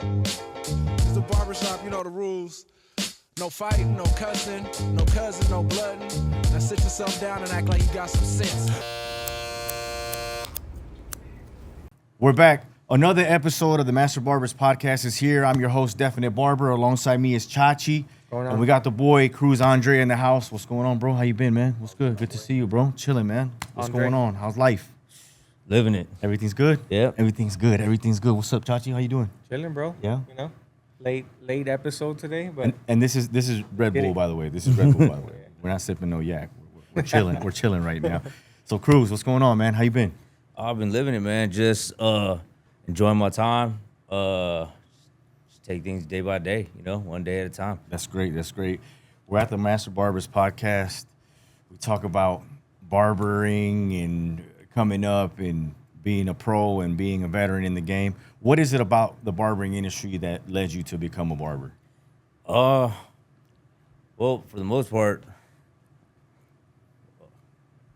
It's a barbershop, you know the rules. No fighting, no cussing, no cousin, no blooding. Now sit yourself down and act like you got some sense. We're back. Another episode of the Master Barbers podcast is here. I'm your host, Definite Barber. Alongside me is Chachi. And we got the boy, Cruz Andre, in the house. What's going on, bro? How you been, man? What's good? Good to see you, bro. Chilling, man. What's going on? How's life? Living it. Everything's good? Yeah. Everything's good. Everything's good. What's up, Chachi? How you doing? Chilling, bro. Yeah? You know, late episode today, but And this is Red Bull, by the way. This is Red Bull, by the way. We're not sipping no yak. We're chilling. We're chilling right now. So, Cruz, what's going on, man? How you been? I've been living it, man. Just enjoying my time. Just take things day by day, you know, one day at a time. That's great. That's great. We're at the Master Barbers podcast. We talk about barbering and coming up and being a pro and being a veteran in the game. What is it about the barbering industry that led you to become a barber? Well, for the most part,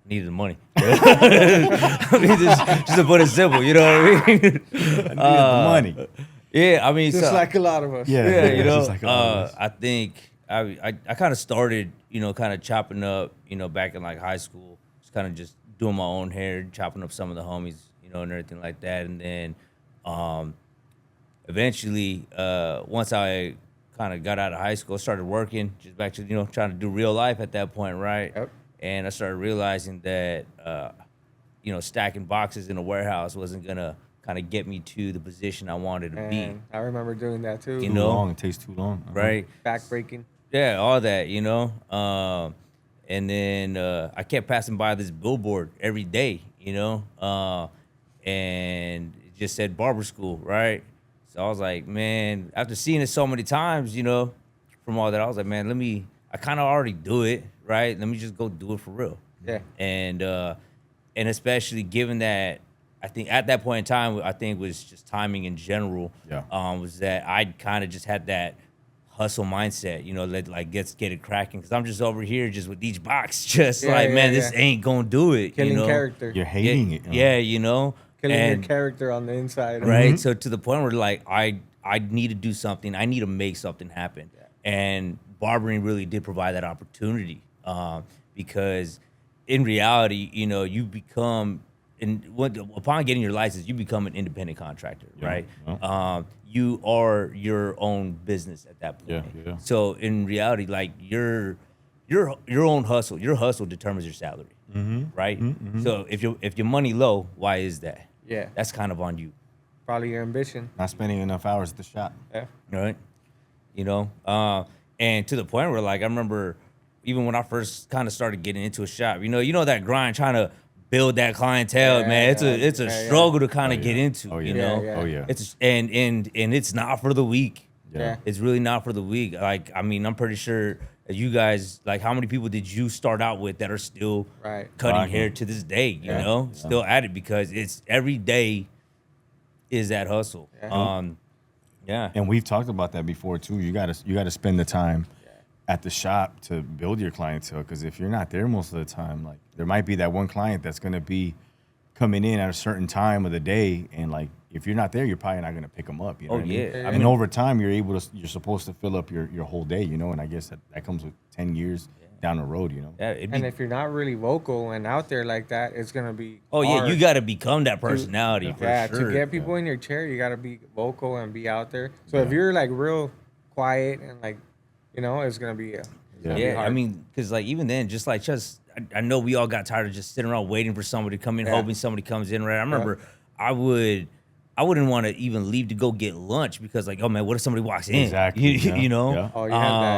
needed the money. I mean, just to put it simple, you know what I mean? I needed the money. Yeah, I mean, just so, like a lot of us. yeah, you know, just like a lot of us. I think I kind of started, you know, kind of chopping up, you know, back in like high school, just doing my own hair, chopping up some of the homies, you know, and everything like that. And then eventually, once I kind of got out of high school, started working, just back to, you know, trying to do real life at that point, right? Yep. And I started realizing that, you know, stacking boxes in a warehouse wasn't going to kind of get me to the position I wanted to be. And I remember doing that too. You Too know? long. It takes too long. Right? Back breaking. Yeah, all that, you know. And then I kept passing by this billboard every day, you know, and it just said barber school, right? So I was like, man, after seeing it so many times, you know, from all that, I was like, man, I kind of already do it, right? Let me just go do it for real. Yeah. And especially given that, I think at that point in time, I think was just timing in general. Yeah. Was that I kind of just had that hustle mindset, you know, like get it cracking. Because I'm just over here just with each box, just this ain't gonna do it. Killing you know? character. You're hating it. Yeah, you know. Killing and, your character on the inside. right? So to the point where like I need to do something. I need to make something happen. Yeah. And barbering really did provide that opportunity because in reality, you know, you become upon getting your license, you become an independent contractor, right? Yeah. You are your own business at that point. Yeah. So in reality, like your own hustle, your hustle determines your salary, right? So if your money low, why is that? Yeah. That's kind of on you. Probably your ambition. Not spending enough hours at the shop. Yeah. Right. You know, and to the point where like I remember even when I first kind of started getting into a shop, you know that grind trying to build that clientele, Yeah, man. yeah, It's a yeah, struggle to kind of yeah. get into, Oh, yeah. you know. Yeah. Oh, yeah. It's and it's not for the weak. Yeah. It's really not for the weak. Like I mean, I'm pretty sure that you guys, like, how many people did you start out with that are still Right. cutting Rocking. hair to this day? You Yeah. know, still at it because it's every day is that hustle. Yeah. Yeah. And we've talked about that before too. You gotta spend the time at the shop to build your clientele, because if you're not there most of the time, like there might be that one client that's gonna be coming in at a certain time of the day, and like if you're not there, you're probably not gonna pick them up. You know Oh, what I mean? yeah. I And mean- over time, you're supposed to fill up your whole day, you know. And I guess that comes with 10 years down the road, you know. Yeah, it'd be, And if you're not really vocal and out there like that, it's gonna be yeah, hard. you got to become that personality for sure. To get people in your chair, you gotta be vocal and be out there. So if you're like real quiet and like, you know, it's gonna be Yeah, I mean, because like even then, I know we all got tired of just sitting around waiting for somebody to come in, hoping somebody comes in, right? I remember I wouldn't want to even leave to go get lunch because like, oh man, what if somebody walks in? Exactly. You know? Yeah. Oh,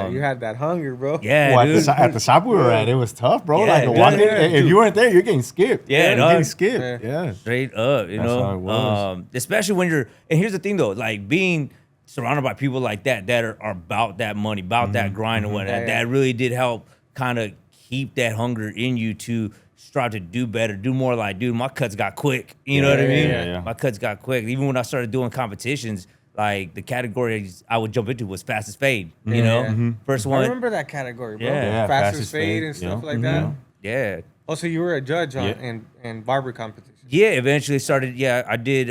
you had that hunger, bro. Yeah, Well, dude. at the shop we were at, it was tough, bro. Yeah, like to dude. walk in, Yeah, if you weren't there, you're getting skipped. Yeah, you're dog. getting skipped. Yeah. Straight up, you That's know. how it was. Especially when and here's the thing though, like being surrounded by people like that are about that money, about that grind and whatnot. Yeah. That really did help kind of keep that hunger in you to strive to do better, do more. Like, dude, my cuts got quick. You know what I mean? Yeah. My cuts got quick. Even when I started doing competitions, like the categories I would jump into was fastest fade. You know, Yeah. first I one. remember that category, bro. Yeah. Fastest fade and stuff like that. Yeah. Also, you were a judge on Yeah. in barber competitions. Yeah, eventually started. Yeah, I did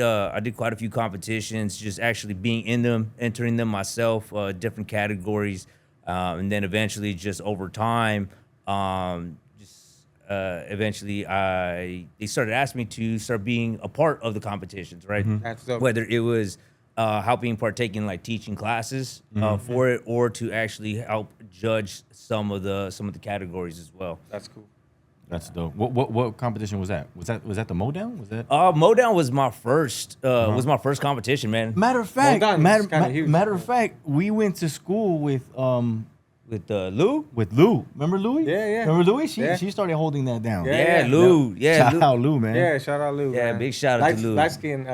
quite a few competitions, just actually being in them, entering them myself, different categories, and then eventually, just over time, eventually, they started asking me to start being a part of the competitions, right? That's dope. Whether it was helping partake in like teaching classes for it, or to actually help judge some of the categories as well. That's cool. That's dope. What competition was that? Was that the Modown? Was that? Modown was my first competition, man. Matter of fact, Modown is kinda huge. matter of fact, we went to school with Lou. Lou. Remember Louie? Yeah, yeah. Remember Louie? Yeah. She started holding that down. Yeah. Yeah, Lou. Yeah, Shout Lou. out Lou, man. Yeah, shout out Lou. Yeah, man. big shout out to Lou. Light skin.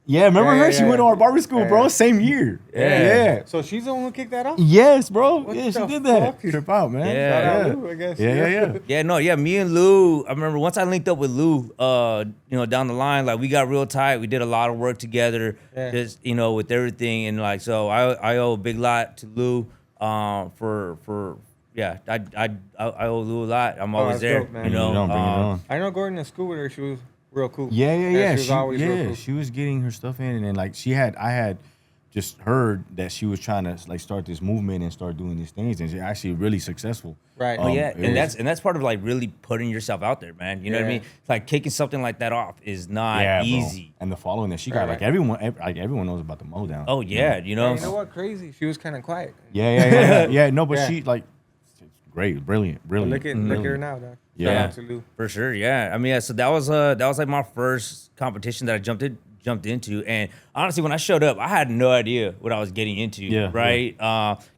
Yeah, remember Yeah, her? yeah, She yeah. went to our barber school, bro. Yeah. Same year. Yeah. So she's the one who kicked that off. Yes, bro. What Yeah, she the did that. fuck? Trip out, man. Yeah. Shout out yeah. Lou, I guess. Yeah. Yeah, no, yeah. Me and Lou. I remember once I linked up with Lou. Down the line, like we got real tight. We did a lot of work together. Yeah. Just with everything, and like so, I owe a big lot to Lou. Yeah, I owe Lou a lot. I'm always that's there. dope, man. Bring it on. I know going to school with her, she was real cool. Yeah. She was always real cool. She was getting her stuff in, and then like I had just heard that she was trying to like start this movement and start doing these things, and she's actually really successful. Right. Oh yeah, it and was- that's part of like really putting yourself out there, man. You know what I Yeah. mean? Like kicking something like that off is not yeah, easy. bro. And the following that she got, Right, like everyone knows about the Modown. Oh yeah, you know. You know what? Crazy. She was kind of quiet. Yeah. No, but Yeah. she like it's great, brilliant. But look at brilliant. her now, dog. Yeah. Shout out to Lou. For sure, yeah. I mean, yeah. So that was like my first competition that I jumped into, and honestly, when I showed up, I had no idea what I was getting into. Yeah, Right.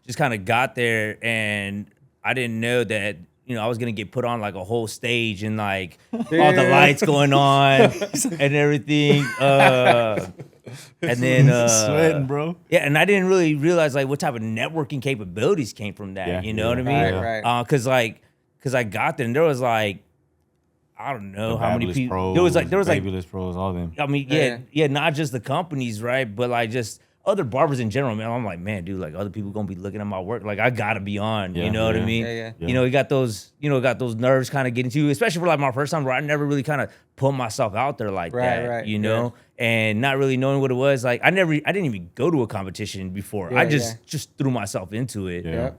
Just kind of got there, and I didn't know that I was gonna get put on like a whole stage and like all the Yeah. lights going on and everything. And then Sweating, bro. Yeah, and I didn't really realize like what type of networking capabilities came from that. Yeah, You know what I mean? Right, right. Cause I got there and there was like, I don't know The how many Fabulous people. Pros, there was like Fabulous Pros, all them. I mean, yeah, not just the companies, right? But like just other barbers in general, man. I'm like, man, dude, like other people gonna be looking at my work. Like I gotta be on. Yeah, You know what I yeah. mean? Yeah. You got those nerves kind of getting to you, especially for like my first time where I never really kind of put myself out there like Right, that. right, You know? And not really knowing what it was. Like I didn't even go to a competition before. I Yeah, just threw myself into it. Yeah.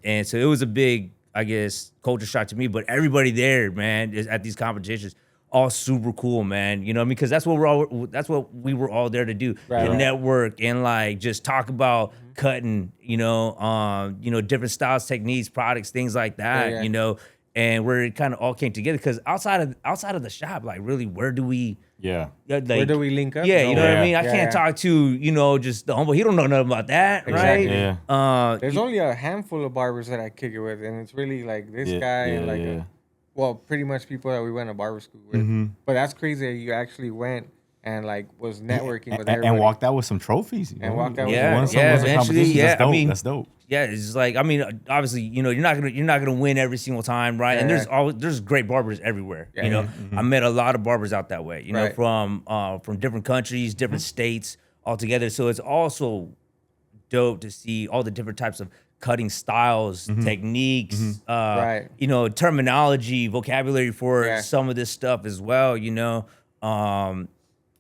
And so it was a big, I guess, culture shock to me. But everybody there, man, is at these competitions, all super cool, man. You know what I mean? Because that's what we were all there to do. Right, To right. network and like just talk about cutting, different styles, techniques, products, things like that, Yeah. And where it kind of all came together. Because outside of the shop, like really, where do we Yeah. like, Where do we link up? Yeah, you know what I Yeah. mean? I Yeah, can't yeah. talk to, just the humble. He don't know nothing about that, Exactly. right? Yeah. There's only a handful of barbers that I kick it with, and it's really like this Yeah, guy and yeah, like, yeah. well, pretty much people that we went to barber school with. Mm-hmm. But that's crazy that you actually went and like was networking with and everybody. walked out with some trophies. You And know? walked out with Yeah, Won some- yeah, won some eventually, competitions. yeah. That's dope. I mean, That's dope. Yeah, it's like obviously, you're not gonna win every single time, right? And Yeah. there's great barbers everywhere. Yeah. I met a lot of barbers out that way. Right. From different countries, different states altogether. So it's also dope to see all the different types of cutting styles, techniques, Right. terminology, vocabulary for Yeah. some of this stuff as well.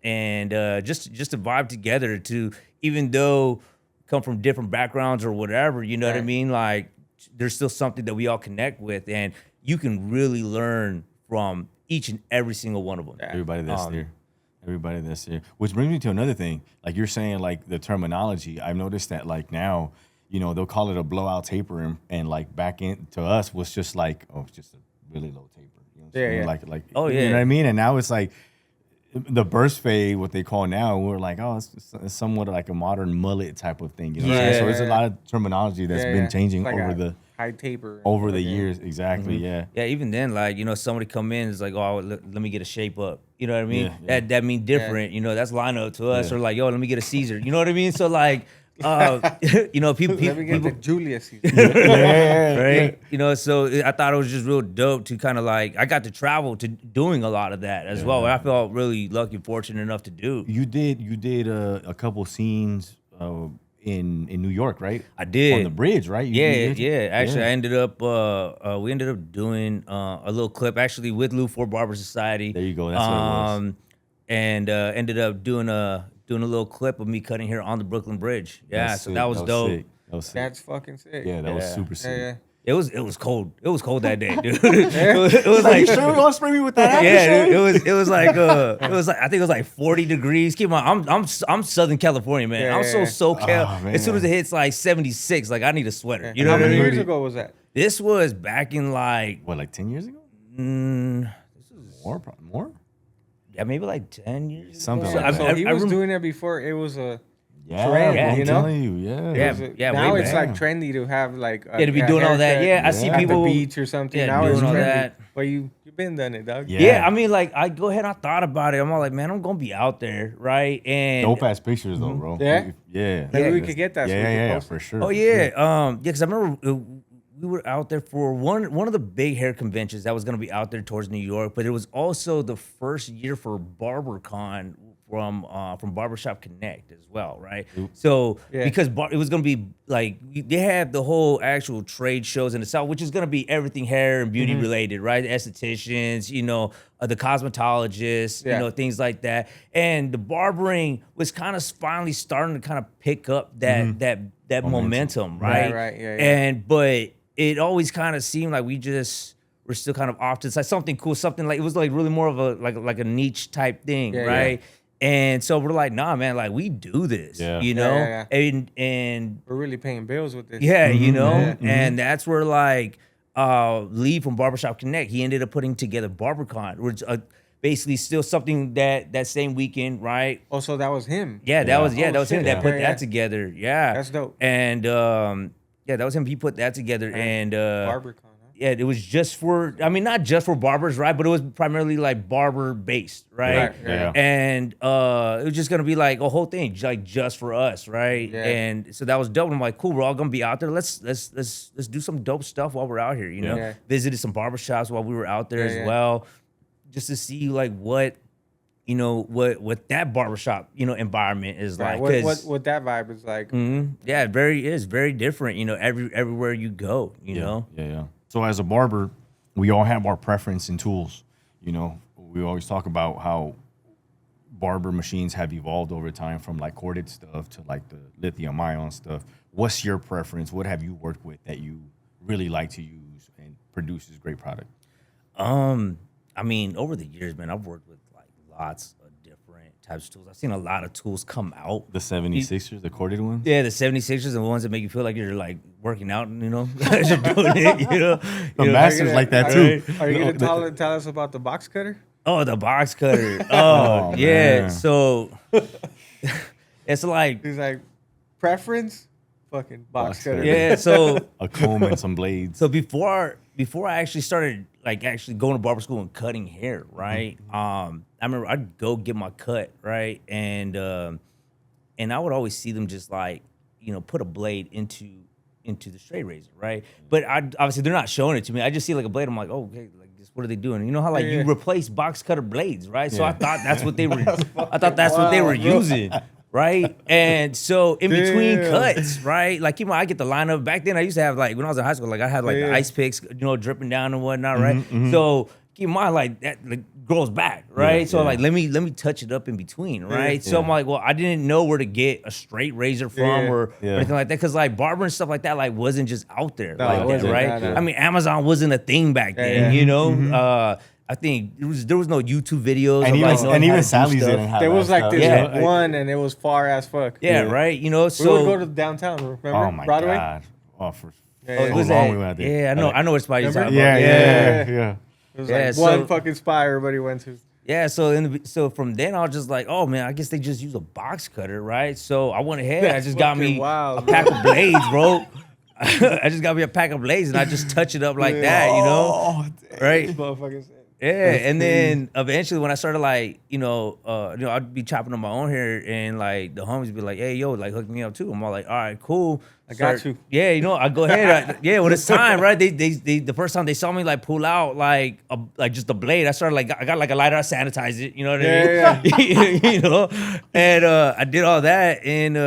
And just to vibe together to, even though come from different backgrounds or whatever, you know what I Right. mean? Like there's still something that we all connect with, and you can really learn from each and every single one of them. Everybody that's there. Everybody that's there. Which brings me to another thing. Like you're saying, like the terminology. I've noticed that like now, they'll call it a blowout taper, and like back in to us was just like, oh, it's just a really low taper. You know what I'm saying? Yeah. Like Oh, you yeah. know what I mean? And now it's like the burst fade, what they call now, we're like, oh, it's somewhat like a modern mullet type of thing. You know what I'm saying? Yeah. So there's a lot of terminology that's been changing Like over a the high taper years. Exactly. Yeah. Yeah, even then, like, somebody come in is like, oh, let me get a shape up. You know what I mean? Yeah. That mean different. That's line up to us. Yeah. Or like, yo, let me get a Caesar. You know what I mean? So like, people, Let me get the Julius. right? So I thought it was just real dope to kind of like, I got to travel to doing a lot of that as well. And I felt really lucky and fortunate enough to do. You did a couple scenes in New York, right? I did. On the bridge, right? You did? Yeah. Actually, I ended up, we ended up doing a little clip actually with Lou for Barber Society. There you go. That's what it was. and ended up doing a little clip of me cutting hair on the Brooklyn Bridge. Yeah, That's so sick. that was dope. Sick. That was sick. That's fucking sick. Yeah, that was Yeah. super sick. Yeah. It was cold. It was cold that day, dude. it was like You sure you want to spray me with that? yeah, dude, it was like I think it was like 40 degrees. Keep in mind, I'm Southern California, man. Yeah, I'm yeah, so yeah. SoCal. Oh, As soon as it man. hits like 76, like I need a sweater. You know How what I many mean? years ago was that? This was back in like What, like 10 years ago? More, probably more. yeah, maybe like 10 years. Something ago. like that. So he was rem- doing it before it was a Yeah, Trend, I'm you know? telling you, yeah. Yeah. was a- yeah, now way it's back. like trendy to have like Yeah, to be doing all that. haircut Yeah, I see Yeah. at people the beach or something. yeah, now it's doing all trendy. that. But you've been done it, dog. Yeah. Yeah, I mean, like I go ahead. I thought about it. I'm all like, man, I'm gonna be out there, right? And Dope ass pictures though, bro. Yeah? Yeah. Maybe we That's- could get that so we Yeah, can yeah, post it. for sure. oh yeah, yeah, because I remember we were out there for one of the big hair conventions that was gonna be out there towards New York, but it was also the first year for BarberCon from Barbershop Connect as well, right? So Yeah. because it was gonna be like they have the whole actual trade shows in the South, which is gonna be everything hair and beauty related, right? The estheticians, the cosmetologists, Yeah. things like that. And the barbering was kind of finally starting to kind of pick up that momentum, right? Right, yeah. And but it always kind of seemed like we're still kind of off to the side. Something cool, something like it was like really more of a like a niche type thing, Yeah, right? And so we're like, nah, man, like we do this, Yeah. Yeah. and We're really paying bills with this. yeah, Yeah. and that's where like Lee from Barbershop Connect, he ended up putting together BarberCon, which basically still something that same weekend, right? Oh, so that was him. Yeah, that was Oh, that was him shit. that put Yeah, yeah. that together. Yeah, That's dope. And yeah, that was him. He put that together, and BarberCon, huh? yeah, it was just for, I mean, not just for barbers, right? But it was primarily like barber based, right? Right, yeah. And it was just gonna be like a whole thing, like just for us, right? Yeah. And so that was dope. I'm like, cool, we're all gonna be out there. Let's do some dope stuff while we're out here, you know? Yeah. Visited some barbershops while we were out there Yeah, as yeah. well, just to see like what what that barbershop, environment is Right. like. What that vibe is like. Yeah, it is very different, everywhere you go, you know? Yeah. So as a barber, we all have our preference in tools. We always talk about how barber machines have evolved over time from like corded stuff to like the lithium ion stuff. What's your preference? What have you worked with that you really like to use and produces great product? I mean, over the years, man, I've worked with like lots of different types of tools. I've seen a lot of tools come out. The 76ers, the corded ones? Yeah, the 76ers and the ones that make you feel like you're like working out, as you're doing it, The masters like that too. Are you gonna tell us about the box cutter? Oh, the box cutter. Oh, yeah. man. So it's like, He's like, preference, fucking box cutter. yeah. So A comb and some blades. So before I actually started actually going to barber school and cutting hair, right? I remember I'd go get my cut, right? And I would always see them just like, put a blade into the straight razor, right? But obviously they're not showing it to me. I just see like a blade. I'm like, oh, okay, like this, what are they doing? You know how like you replace box cutter blades, right? So I thought that's what they were. I thought that's what they were using. Right. And so in between cuts, right? Like, I get the lineup. Back then I used to have like, when I was in high school, like I had like the ice picks, dripping down and whatnot, right? So keep in mind, like that like grows back, right? Yeah, so yeah. like let me touch it up in between, right? So I'm like, well, I didn't know where to get a straight razor from or anything like that. Cause like barber and stuff like that, like wasn't just out there No, like it that, wasn't. right? No. I mean, Amazon wasn't a thing back then, I think there was no YouTube videos. And of, like, knowing how to even do Sally's stuff. didn't have There that was like stuff. this Yeah. one, and it was far as fuck. Yeah, right. We would So go to downtown. Remember? Oh my Broadway? God. Oh, for Yeah, Oh, yeah. it was so long at- we went there. yeah, I know what spot you're talking Remember? about. Yeah. It was Yeah, like so- one fucking spot everybody went to. Yeah, so from then I was just like, oh man, I guess they just use a box cutter, right? So I went ahead, I That's just got fucking me wild, a pack of blades, bro. I just got me a pack of blades and I just touch it up like that, Oh, right? Motherfuckers. Yeah, and then eventually when I started like, I'd be chopping up my own hair and like the homies be like, hey, yo, like hook me up too. I'm all like, all right, cool. I got you. Yeah, I go ahead. When it's time, right? They the first time they saw me like pull out like just the blade, I started like I got like a lighter, I sanitized it, you know what I mean? And I did all that and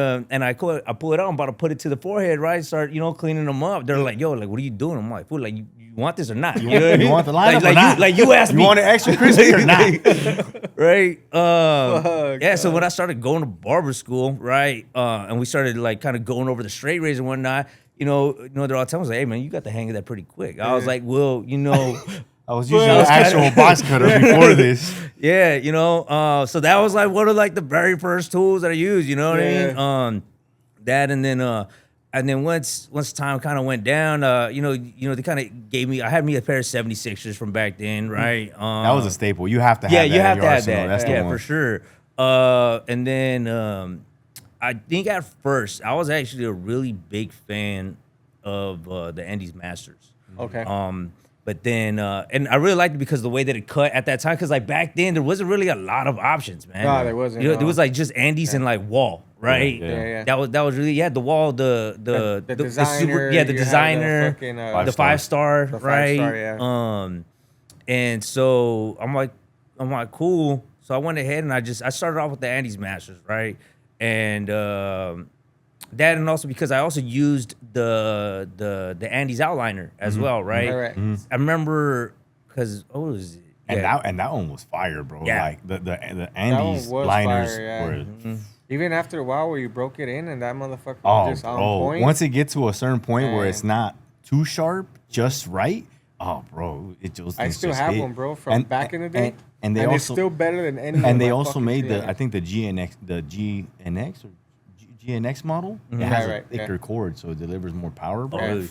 I pull it out, I'm about to put it to the forehead, right? Start, cleaning them up. They're like, yo, like what are you doing? I'm like, fool, like you you want this or not? You know what I mean? You want the lineup like or not? You asked You me. want it extra crispy or not? Right. Fuck, Yeah. So when I started going to barber school, right, and we started like kind of going over the straight razor and whatnot, they're all telling us, like, hey man, you got the hang of that pretty quick. I was like, well, I was using an actual box cutter before this. yeah, so that was like one of like the very first tools that I used, you know what I mean? That and then once time kind of went down, they kind of I had me a pair of 76ers from back then, right? That was a staple. You have to have that. You have in to your have arsenal. that. That's the Yeah, one. for sure. And then I think at first I was actually a really big fan of the Andes Masters. Okay. But then, and I really liked it because of the way that it cut at that time. Because like back then, there wasn't really a lot of options, man. No, there wasn't, There no. was like just Andes and like wall, right? Yeah. That was really the wall, the designer, the you had the designer, fucking, the 5-star, the right? 5-star, yeah. And so I'm like, cool. So I went ahead and I started off with the Andes Masters, right? And that, and also because I also used the Andes outliner as well, right? Right. I remember because And that one was fire, bro. Yeah. Like the Andes was liners fire, yeah. were. Even after a while where you broke it in and that motherfucker was Oh, just on bro. point. Once it gets to a certain point where Man. it's not too sharp, just right. Oh, bro, I still have one, bro, from back in the day. And they it's also still better than any. and of they my also fucking made shit. I think the GNX or GNX model. It Mhm. has Right, a thicker cord, so it delivers more power, bro. Oh,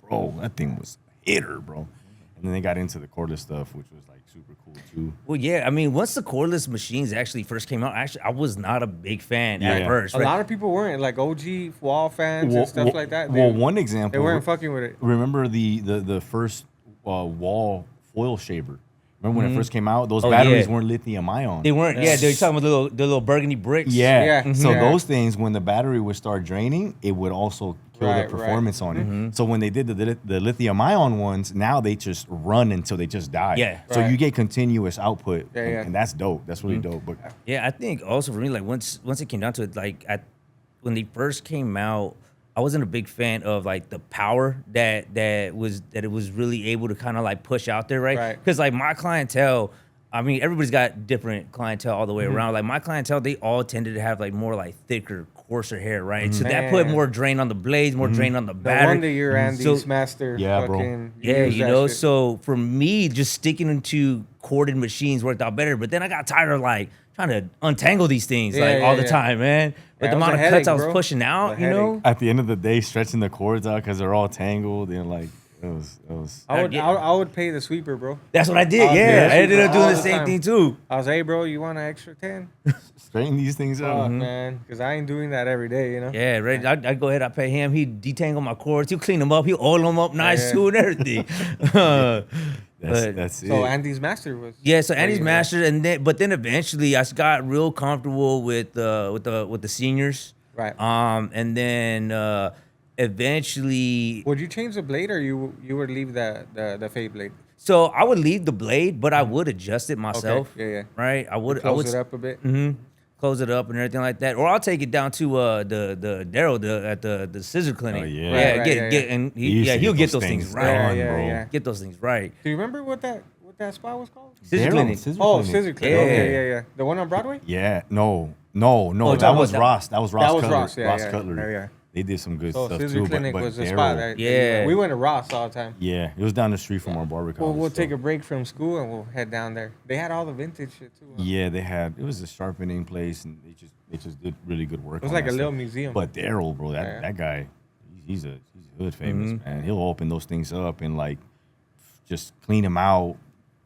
Bro, that thing was a hitter, bro. And then they got into the cordless stuff, which was like super cool too. Well, yeah. I mean, once the cordless machines actually first came out, I was not a big fan at Yeah. first. A lot of people weren't like OG wall fans and stuff like that. Well, one example. They weren't fucking with it. Remember the first wall foil shaver? Remember when it first came out? Those Oh, batteries yeah. weren't little ion. They weren't. Yeah, they were talking about the little burgundy bricks. Yeah. Yeah. So Mhm. those things, when the battery would start draining, it would also kill Right, the performance on it. So when they did the lithium ion ones, now they just run until they just die. Yeah. So Right. you get continuous output, Yeah, yeah. and that's dope. That's really dope. But Yeah, I think also for me, like once it came down to it, like when they first came out, I wasn't a big fan of like the power that it was really able to kind of like push out there, right? Right. Because like my clientele, I mean, everybody's got different clientele all the way around. Like my clientele, they all tended to have like more like thicker, coarser hair, right? So that put Man. more drain on the blades, more drain on the No battery. wonder you're Andy's So- master. Yeah, bro. fucking, Yeah, use that shit. so for me, just sticking into corded machines worked out better. But then I got tired of like trying to untangle these things Yeah, like yeah, all the yeah. time, man. With Yeah, the it was amount a of headache, cuts I was bro. pushing It out, was a you know? at the end of the day, stretching the cords out because they're all tangled, and like it was. I would pay the sweeper, bro. That's what I did. Oh, Yeah, yeah, I ended up doing all the the same time. thing too. I was, hey, bro, you want an extra 10? Straighten these things Fuck, up. man, because I ain't doing that every day, you know. Yeah, right. I'd go ahead, I'd pay him. He'd detangle my cords. He'll clean them up. He'll oil them up nice Yeah. too and everything. But- That's it. So Andy's master was. Yeah, so where Andy's you were. master, but then eventually I got real comfortable with the seniors. Right. And then eventually, Would you change the blade or you would leave the fade blade? so I would leave the blade, but I would adjust it myself. Yeah, yeah. Right. I would Close it up a bit. close it up and everything like that, or I'll take it down to the Daryl at the scissor clinic. Oh, yeah. Right, right, yeah, get yeah. and He used to he'll get those those things things right. done, Yeah, bro. yeah. Get those things right. Do you remember what that spot was called? Scissor Daryl, clinic. Scissor Oh, Clinic. scissor clinic. Yeah. Okay, yeah. The one on Broadway? Yeah, no, Oh, that talking was about that- Ross. That was Ross. That was Cutler. Ross, yeah, Ross yeah. Cutler. Yeah, yeah. They did some good So stuff scissor too. clinic but was the Daryl- spot. That, Yeah. we went to Ross all the time. Yeah, it was down the street from our barber college. We'll so- take a break from school and we'll head down there. They had all the vintage shit too. Huh? Yeah, they had. It was a sharpening place, and they just did really good work. It was on like that a little stuff. museum. But Daryl, bro, Yeah. that guy, he's a hood famous man. He'll open those things up and like just clean them out,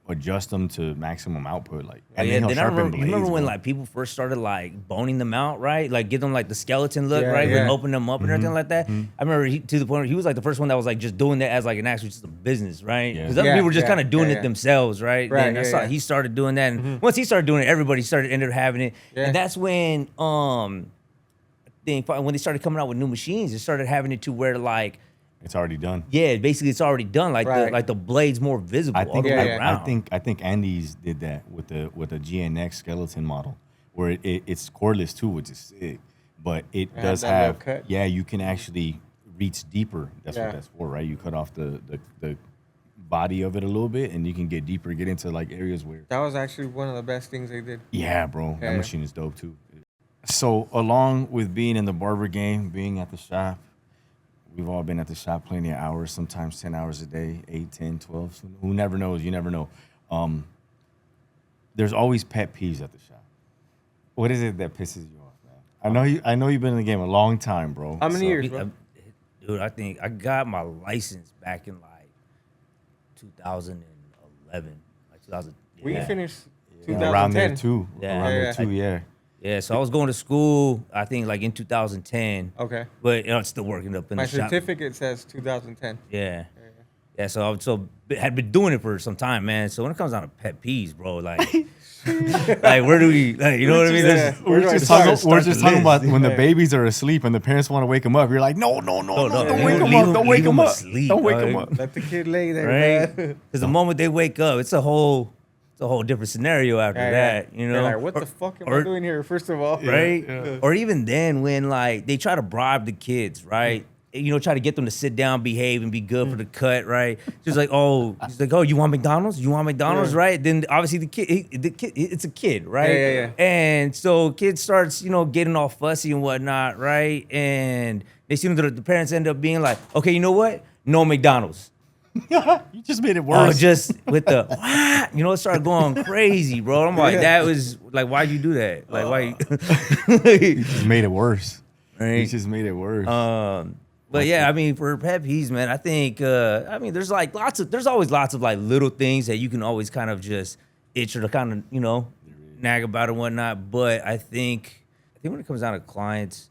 adjust them to maximum output. Like, and Yeah, then he'll then I sharpen remember, you remember blades, when bro. like people first started like boning them out, right? Like give them like the skeleton look, Yeah, right? yeah. And open them up and everything like that. I remember to the point where he was like the first one that was like just doing that as like an actual just a business, right? Yeah. Because other Yeah, people were just yeah, kind of doing yeah, it yeah. themselves, right? Right, Then I yeah, saw yeah. he started doing that, and once he started doing it, everybody ended up having it, Yeah. and that's when I think when they started coming out with new machines, it started having it to where like. It's already done. Yeah, basically it's already done. Like Right. the blade's more visible I all think the way yeah. around. I think Andy's did that with the GNX skeleton model, where it's cordless too, which is sick. But it Yeah, does that little have cut. you can actually reach deeper. That's Yeah. what that's for, right? You cut off the body of it a little bit, and you can get deeper, get into like areas where. That was actually one of the best things they did. Yeah, bro, Yeah. that machine is dope too. So along with being in the barber game, being at the shop, we've all been at the shop plenty of hours, sometimes 10 hours a day, 8, 10, 12. So who never knows? You never know. There's always pet peeves at the shop. What is it that pisses you off, man? I know you've been in the game a long time, bro. How many years, bro? Dude, I think I got my license back in like 2011, like 2000. We yeah. finished Yeah, 2010. around there too. Yeah. Around Yeah, there too, yeah. Yeah, so I was going to school, I think like in 2010. Okay. But I'm still working up in My the shop. certificate says 2010. Yeah. Yeah, so had been doing it for some time, man. So when it comes down to pet peeves, bro, like, like where do we, like, you know what I mean? Yeah. We're Where do I just start? talking about when the babies are asleep and the parents want to wake them up. You're like, no, don't wake them up. Don't wake them up. Don't wake them up. Let the kid lay there, Right? man. Because the moment they wake up, it's a whole different scenario after that, you know? They're like, what the fuck am I doing here, first of all? Right? Yeah. Or even then when like they try to bribe the kids, right? You know, try to get them to sit down, behave, and be good for the cut, right? Just like, he's like, you want McDonald's? You want McDonald's, right? Then obviously the kid, it's a kid, right? Yeah. And so kid starts, you know, getting all fussy and whatnot, right? And they seem to the parents end up being like, okay, you know what? No McDonald's. You just made it Oh, worse. just with the, you know, it started going crazy, bro. I'm like, that was like, why'd you do that? Like, why? You just made it worse. Right? You just made it worse. But yeah, I mean, for pet peeves, man, I think, I mean, there's always lots of like little things that you can always kind of just itch or to kind of, you know, nag about and whatnot. But I think when it comes down to clients,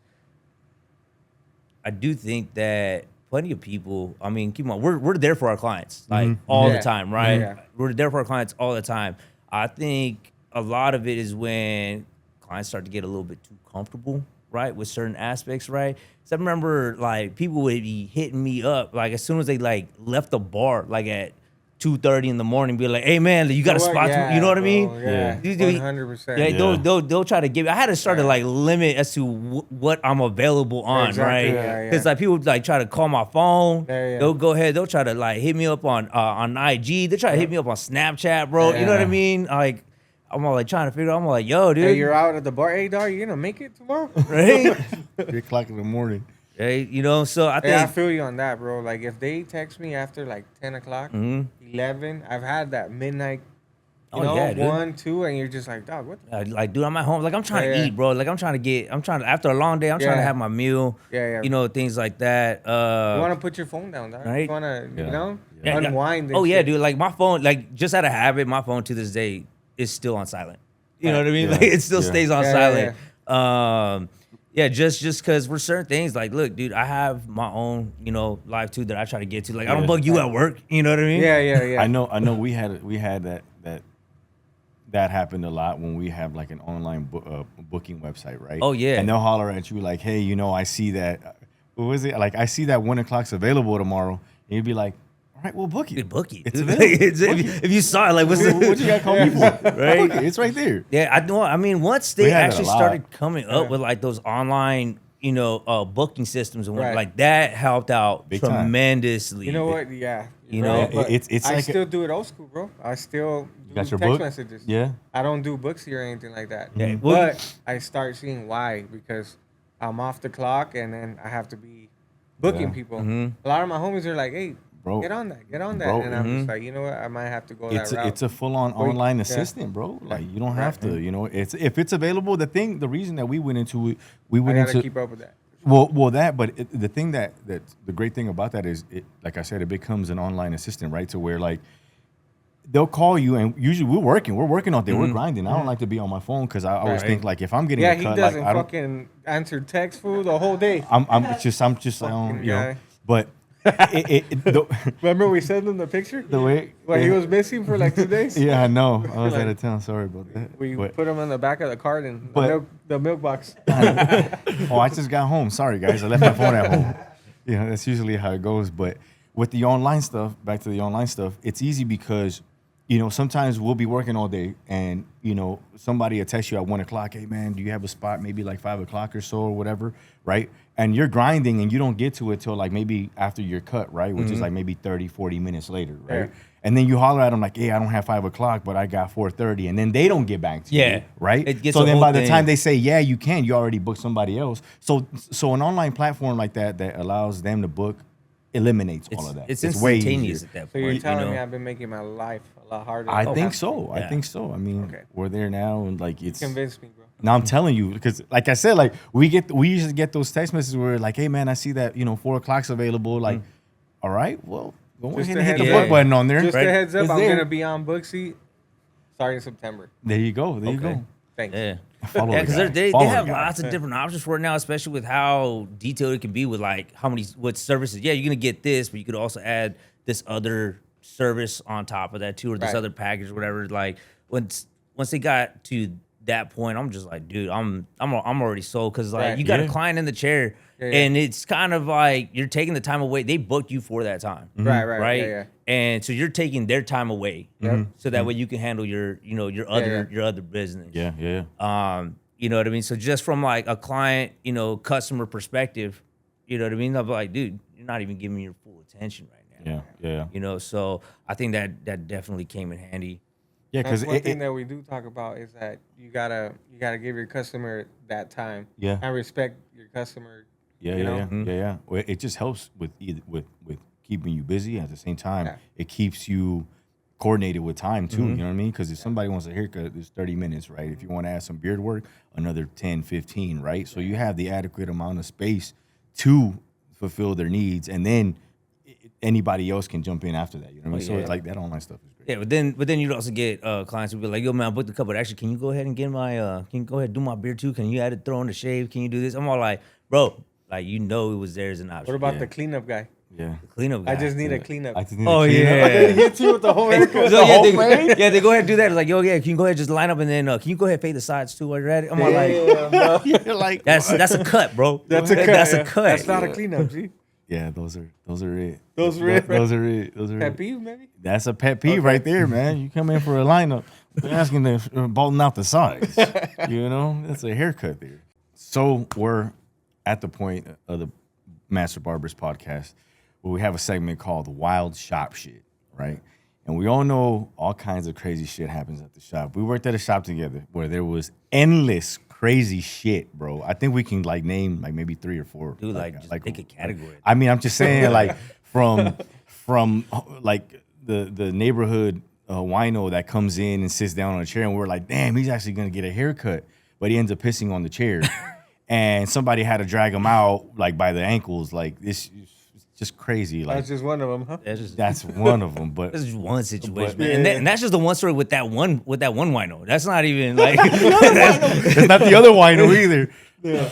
I do think that plenty of people, I mean, keep in mind, we're there for our clients, like all the time, right? Yeah. We're there for our clients all the time. I think a lot of it is when clients start to get a little bit too comfortable, right, with certain aspects, right? So I remember like people would be hitting me up like as soon as they like left the bar, like at 2:30 in the morning, be like, "Hey man, you got a spot?" Yeah, you know what I mean? bro, yeah, You do- 100%. Yeah, they'll try to give. I had to start to like limit as to what I'm available on, Exactly, right? yeah. Because like people like try to call my phone. Yeah. They'll go ahead. They'll try to like hit me up on IG. They try to hit me up on Snapchat, bro. You know what I Yeah. mean? Like I'm all like trying to figure out. I'm like, yo, dude, Hey, you're out at the bar. Hey, dog, you gonna make it tomorrow? right? 3 o'clock in the morning. Hey, you know. So I Hey, I think feel you on that, bro. Like if they text me after like 10 o'clock, 11, I've had that midnight, you know, yeah, dude. 1, 2, and you're just like, dog, what the like, dude, I'm at home. Like, I'm trying to Yeah. eat, bro. Like, after a long day, I'm trying to Yeah. have my meal. Yeah. You know, things like that. You want to put your phone down, dog. Right? You want to, Yeah. you know, Yeah, yeah. unwind. and Oh, yeah, shit. dude. Like, my phone, like, just out of habit, my phone to this day is still on silent. You know what I mean? Yeah. Like, it still Yeah. stays on Yeah, silent. Yeah, just because for certain things, like, look, dude, I have my own, you know, life too that I try to get to. Like, I don't Yeah. bug you at work. You know what I mean? Yeah. I know. We had that happened a lot when we have like an online booking website, right? Oh, yeah. And they'll holler at you like, "Hey, you know, I see that. What was it? Like, I see that 1 o'clock's available tomorrow." And you'd be like, "All right, well, book it. Dude, book it. It's dude. available. If you saw it, like, what's What you got to call me for? Right? Book it. It's right there." Yeah, I know. I mean, once they We had that actually a lot. started coming up with like those online, you know, booking systems and Right. like that helped out Big time. tremendously. You know what? Yeah. You you're know, right, but it's I like still do it old school, bro. I still do got your text book? messages. Yeah. I don't do booksy or anything like that. Yeah, well, But I start seeing why, because I'm off the clock and then I have to be booking Yeah. people. Mm-hmm. A lot of my homies are like, "Hey, Bro. get on that, Bro. and I'm just like, you know what? I might have to go It's that route. it's a full on Or you- online yeah. assistant, bro. Like, you don't have to. You know, it's if it's available. The reason that we went into it, we I went gotta into keep up with that. Well, that, but the thing that the great thing about that is, like I said, it becomes an online assistant, right? To where like they'll call you, and usually we're working all day, we're grinding. I don't like to be on my phone because I always Right. think like if I'm getting Yeah, a he cut, doesn't like I don't, fucking answer text food the whole day. I'm just I don't, you know, guy. but Remember we sent him the picture? the way When he was missing for like 2 days? yeah, I know, I was Like- out of town. Sorry about that. We But- put him in the back of the carton, But- the milk box. Oh, I just got home. Sorry, guys. I left my phone at home. You know, that's usually how it goes. But with the online stuff, back to the online stuff, it's easy because you know, sometimes we'll be working all day and, you know, somebody will text you at 1 o'clock, hey man, do you have a spot maybe like 5 o'clock or so or whatever, right? And you're grinding and you don't get to it till like maybe after your cut, right? Which is like maybe 30, 40 minutes later, right? Yeah. And then you holler at them like, hey, I don't have 5 o'clock, but I got 4:30. And then they don't get back to you, right? It gets so a then whole by the thing. time they say, yeah, you can, you already booked somebody else. So an online platform like that allows them to book eliminates all of that. It's way instantaneous easier. at that So point. you're telling you know? me I've been making my life a lot harder. I than think it has to so. be? I think so. I mean, Okay. we're there now, and like it's. Convince me, bro. Now I'm telling you, because like I said, like we usually get those text messages where like, hey man, I see that 4 o'clock's available. Like, all right, well, go Just ahead a and hit the heads book up. button on there. Just Right. a heads up, It's I'm there. gonna be on Booksy starting September. There you go. There you Okay. go. Thanks. Yeah. Follow Yeah, the because guy. they Follow have the guy. lots of different options for it now, especially with how detailed it can be with like what services. Yeah, you're gonna get this, but you could also add this other service on top of that too, or this Right. other package or whatever. Like once they got to that point, I'm just like, dude, I'm already sold because like Right. you got a Yeah. client in the chair, Yeah. and it's kind of like you're taking the time away. They booked you for that time, Right. right? Yeah. And so you're taking their time away, Yep. so that way you can handle your other business. Yeah. You know what I mean? So just from like a client, customer perspective, you know what I mean? I'm like, dude, you're not even giving me your full attention right now. Yeah. So I think that definitely came in handy. Yeah, That's because one thing that we do talk about is that you gotta give your customer that time. Yeah. And respect your customer. Yeah. Mm-hmm. Well, it just helps with with keeping you busy. At the same time, Yeah. it keeps you coordinated with time too. You know what I mean? Because if somebody wants a haircut, it's 30 minutes, right? If you want to add some beard work, another 10, 15, right? So you have the adequate amount of space to fulfill their needs, and then anybody else can jump in after that. You know what I mean? So yeah. it's like that online stuff is great. Yeah, but then you'd also get clients who be like, yo man, I booked a couple. Actually, can you go ahead and get my can you go ahead and do my beard too? Can you add it, throw in the shave? Can you do this? I'm all like, bro, like it was there as an option. What about Yeah. the cleanup guy? Yeah. Cleanup guy? I just need a cleanup. I just need Oh to clean up. yeah. He hits you with the whole haircut. So, yeah, they go ahead and do that. It's like, yo, yeah, can you go ahead and just line up and then can you go ahead and fade the sides too while you're at it? I'm all like, You're like, that's a cut, bro. That's a cut. That's yeah. a cut. That's not a cleanup, G. yeah, those are it. Those are it, Those right? are Pet it. peeve, maybe? That's a pet peeve right there, man. You come in for a lineup, you're asking to bolting out the sides. That's a haircut there. So we're at the point of the Master Barbers podcast where we have a segment called the Wild Shop Shit, right? And we all know all kinds of crazy shit happens at the shop. We worked at a shop together where there was endless crazy shit, bro. I think we can name maybe 3 or 4. Dude, just pick a category. I mean, I'm just saying, like from like the neighborhood wino that comes in and sits down on a chair, and we're like, damn, he's actually gonna get a haircut, but he ends up pissing on the chair, and somebody had to drag him out like by the ankles, like this. Just crazy, like That's just one of them, huh? that's one of them. But That's just one situation, But- man. And that's just the one story with that one wino. That's not even like that's not the other wino either.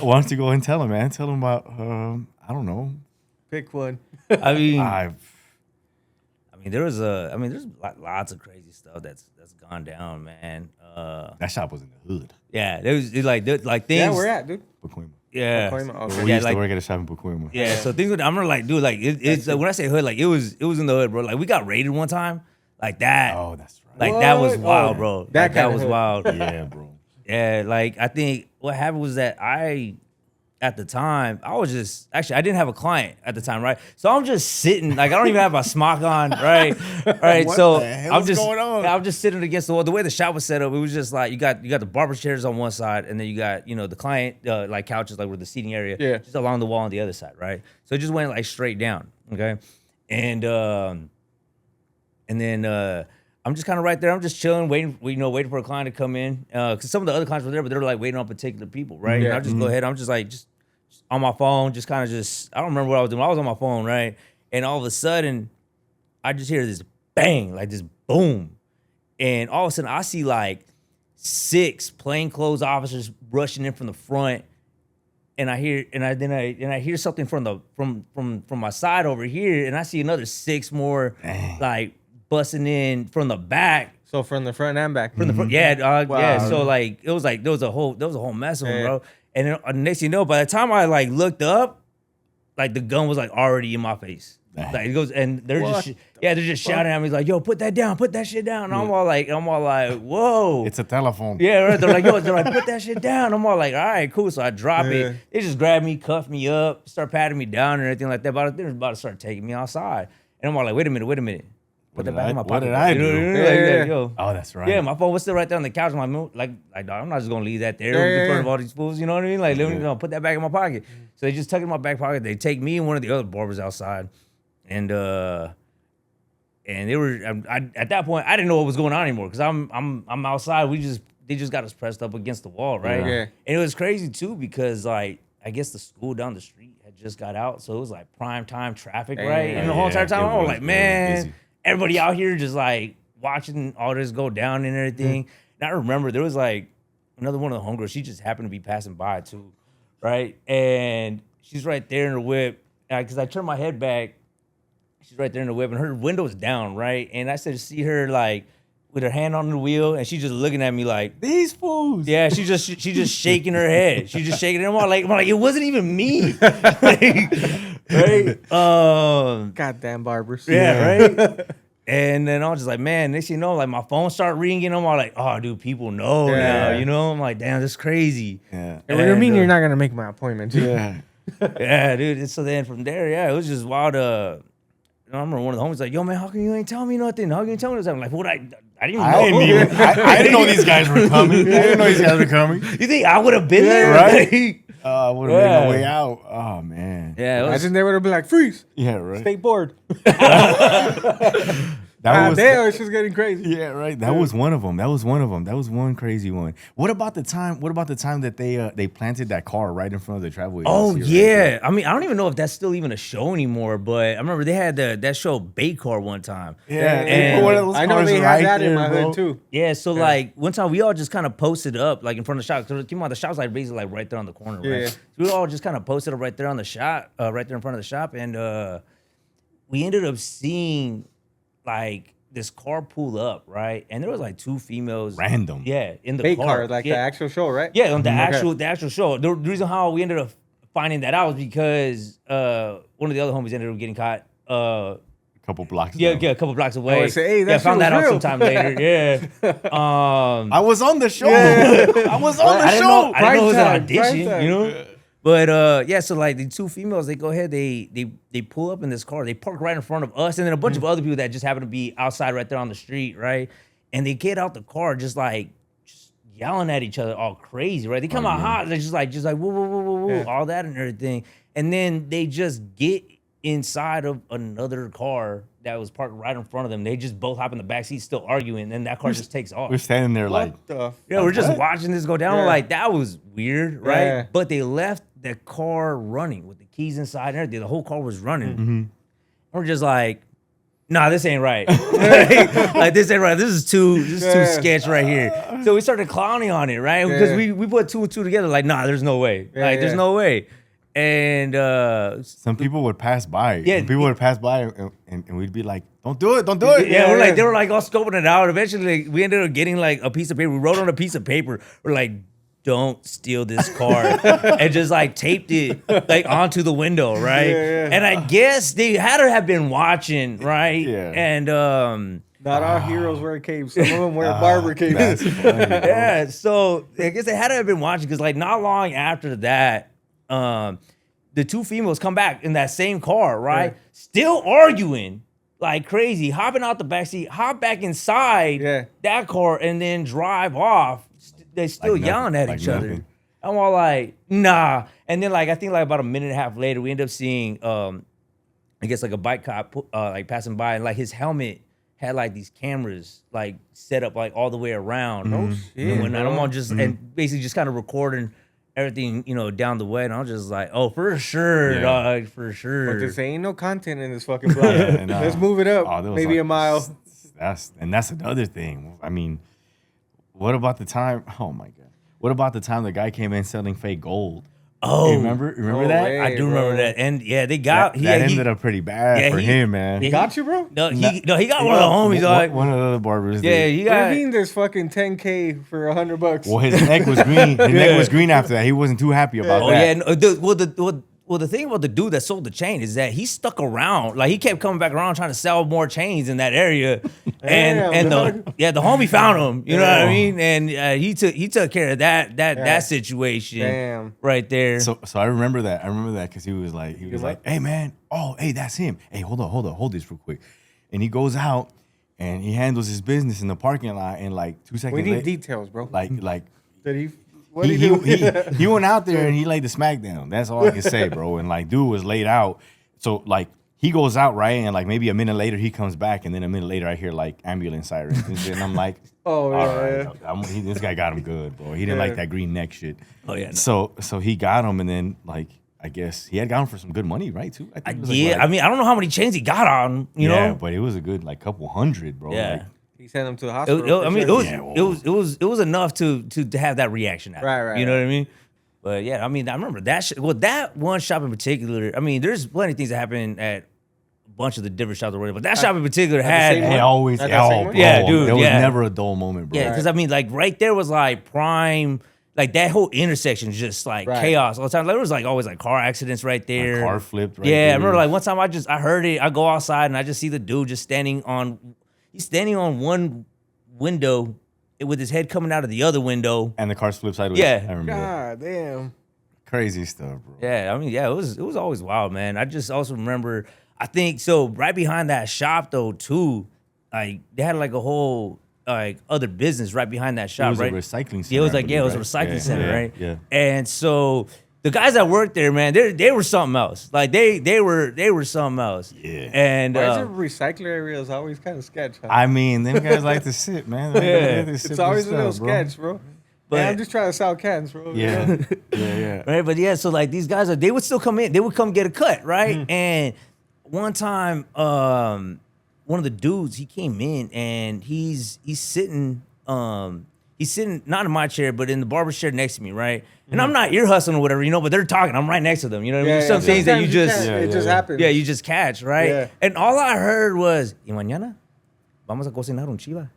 Why don't you go ahead and tell him, man? Tell him about I don't know. Pick one. I mean, I've there's lots of crazy stuff that's gone down, man. that shop was in the hood. Yeah, there's like things. Yeah, where at, dude? Pacoima. Yeah, Pacoima, okay. We Yeah, used like- to work at a shop in Pacoima. yeah. So things. I'm like, dude, like it's when I say hood, like it was in the hood, bro. Like we got raided one time, like that. Oh, that's right. Like that was What? wild, Oh, bro. that Like, that kinda was hood. wild. Yeah, bro. Yeah, like I think what happened was that at the time, I didn't have a client at the time, right? So I'm just sitting, like I don't even have my smock on, right? Right. What So the hell I'm is just going on? I'm just sitting against the wall. The way the shop was set up, it was just like you got the barber chairs on one side, and then you got the client like couches, like with the seating area, Yeah. just along the wall on the other side, right? So it just went like straight down, okay? And then I'm just kind of right there. I'm just chilling, waiting for a client to come in. Because some of the other clients were there, but they were like waiting on particular people, right? Yeah. And I just go ahead. I'm just like just on my phone, just kind of I don't remember what I was doing. I was on my phone, right? And all of a sudden, I just hear this bang, like this boom, and all of a sudden I see like 6 plainclothes officers rushing in from the front. And I hear something from my side over here, and I see another 6 more like busting in from the back. So from the front and back. From the front, yeah, dog, Wow. yeah. So like it was like there was a whole mess of them, Yeah. bro. And then next thing you know, by the time I like looked up, like the gun was like already in my face. Like it goes, and they're just shouting at me like, "Yo, put that down, put that shit down." And I'm all like, "Whoa!" It's a telephone. Yeah, right. They're like, "Put that shit down." I'm all like, "All right, cool." So I drop it. They just grab me, cuff me up, start patting me down and everything like that. But they're about to start taking me outside, and I'm all like, "Wait a minute." Put that back in my pocket. What did I do? Like, yo. Oh, that's right. Yeah, my phone was still right there on the couch. I'm like, dog, I'm not just gonna leave that there in front of all these fools. You know what I mean? Like, let me put that back in my pocket. So they just tuck it in my back pocket. They take me and one of the other barbers outside, and they were at that point I didn't know what was going on anymore because I'm outside. They just got us pressed up against the wall, right? Yeah. And it was crazy too because like I guess the school down the street had just got out, so it was like prime time traffic, right? And the whole entire time I was like, man. Everybody out here just like watching all this go down and everything. And I remember there was like another one of the homegirls. She just happened to be passing by too, right? And she's right there in her whip. Because I turned my head back, she's right there in the whip, and her window's down, right? And I said, see her like with her hand on the wheel, and she's just looking at me like these fools. Yeah, she just shaking her head. She's just shaking it. I'm like, it wasn't even me, like, right? Goddamn barbers. Yeah, right. And then I was just like, man, next thing you know, like my phone started ringing. I'm all like, oh, dude, people know now, you know? I'm like, damn, that's crazy. Yeah. And what do you mean you're not gonna make my appointment? Yeah. Yeah, dude. And so then from there, it was just wild. I remember one of the homies like, yo, man, how come you ain't tell me nothing? How come you ain't tell me this? I'm like, what? I didn't even know. I didn't know these guys were coming. I didn't know these guys were coming. You think I would have been there? Right? I would have made my way out. Oh, man. Yeah. Imagine they would have been like, freeze. Yeah, right. Stay bored. That damn, it's just getting crazy. Yeah, right. That was one of them. That was one crazy one. What about the time that they planted that car right in front of the travel agency? Oh, right yeah. there? I mean, I don't even know if that's still even a show anymore, but I remember they had that show Baycar one time. Yeah. And one of those I know cars they right had that in there, my bro. hood too. Yeah, so like one time we all just kind of posted up like in front of the shop. Because keep in mind the shop's like basically like right there on the corner, right? Yeah. So we all just kind of posted up right there on the shop, right there in front of the shop, and we ended up seeing like this car pull up, right? And there was like two females, Random. yeah, in the Fake car, car, like the actual show, right? yeah, on the Okay. actual show. The reason how we ended up finding that out was because one of the other homies ended up getting caught. A couple blocks. Yeah, down. a couple blocks away. I say, hey, that found shit that was out real. sometime later. Yeah. I was on the show. I was on the I didn't know, show. I didn't know it was an Prime audition, time. you know. But yeah, so like the two females, they go ahead, they pull up in this car, they park right in front of us, and then a bunch of other people that just happen to be outside right there on the street, right? And they get out the car just yelling at each other all crazy, right? They come out hot, they're just like woo woo woo woo woo, all that and everything, and then they just get inside of another car that was parked right in front of them. They just both hop in the back seat, still arguing, and that car just takes off. We're standing there like, What the? Yeah, we're just what? watching this go down. Yeah. We're like, that was weird, right? Yeah. But they left the car running with the keys inside and everything. The whole car was running. We're just like, nah, this ain't right. Like this ain't right. This is too sketch right here. So we started clowning on it, right? Because we put two and two together. Like, nah, there's no way. Like, there's no way. And some people would pass by. Yeah. People would pass by and we'd be like, don't do it. Don't do it. yeah, we're like, they were like all scoping it out. Eventually, like, we ended up getting like a piece of paper. We wrote on a piece of paper. We're like, don't steal this car, and just like taped it like onto the window, right? Yeah. And I guess they had to have been watching, right? Yeah. And Not all heroes wear capes. Some of them wear barber capes. That's funny, bro. yeah, so I guess they had to have been watching because like not long after that, the two females come back in that same car, right? Yeah. Still arguing like crazy, hopping out the backseat, hop back inside that car, and then drive off. They still Like yelling nothing, at like each other. nothing. I'm all like, nah. And then like I think like about a minute and a half later, we end up seeing I guess like a bike cop like passing by, and like his helmet had like these cameras like set up like all the way around. And when I'm on just and basically just kind of recording everything, you know, down the way, and I was just like, oh, for sure, dog, for sure. But this ain't no content in this fucking block. And, Let's move it up. oh, there was Maybe like- a mile. That's another thing. I mean, what about the time? Oh my god! What about the time the guy came in selling fake gold? Oh, You remember no that? way. I do bro. remember that, and yeah, they got That ended up pretty bad for him, man. yeah, Got you, bro? No, he got one of the homies. Like, One of the other barbers. yeah, did. you What do got. you mean there's fucking 10K for $100? Well, his neck was green. His neck was green after that. He wasn't too happy about Oh that. yeah, no, Well, the thing about the dude that sold the chain is that he stuck around. Like he kept coming back around trying to sell more chains in that area, and the homie found him. You know what I mean? And he took care of that situation right there. So I remember that. I remember that because he was like, hey man, hey, that's him. Hey, hold this real quick. And he goes out and he handles his business in the parking lot. And like 2 seconds, we need details, bro. Like did he? What did he do? He went out there and he laid the smack down. That's all I can say, bro. And like, dude was laid out. So like, he goes out, right? And like maybe a minute later he comes back, and then a minute later I hear like ambulance sirens, and I'm like, oh yeah, this guy got him good, bro. He didn't like that green neck shit. Oh yeah. No. So he got him, and then like I guess he had got him for some good money, right? Too. I think it was like, I mean, I don't know how many chains he got on, you know, but it was a good like couple hundred, bro. Yeah. Like, he sent him to the hospital. It was enough to have that reaction. Right. You know what I mean? But yeah, I mean, I remember that. That one shop in particular. I mean, there's plenty of things that happen at a bunch of the different shops or whatever. But that shop in particular had it always, dude. There was never a dull moment, bro. Yeah, because I mean, like right there was like prime. Like that whole intersection is just like chaos all the time. Like, there was like always like car accidents right there. Car flipped. Right yeah, there. I remember like one time I heard it. I go outside and I just see the dude just standing on one window with his head coming out of the other window. And the car's flipped sideways. Yeah. I remember. God damn. Crazy stuff, bro. Yeah, I mean, yeah, it was always wild, man. I just also remember, I think, so right behind that shop though, too, like they had like a whole like other business right behind that shop, right? It was a recycling center. Yeah, it was like, it was a recycling center, right? Yeah. And so the guys that worked there, man, they were something else. Like they were something else. Yeah. And why is it recycler areas always kind of sketch? Huh? I mean, them guys like to sit, man. It's always a little sketch, bro. But man, I'm just trying to sell cans, bro. Yeah. Yeah. Right, but yeah, so like these guys they would still come in. They would come get a cut, right? And one time, one of the dudes, he came in and he's sitting not in my chair, but in the barber chair next to me, right? And I'm not ear hustling or whatever, you know, but they're talking. I'm right next to them, you know what I mean? Some things that you just it just happens. Yeah, you just catch, right? Yeah. And all I heard was, "Y mañana vamos a cocinar un chiva."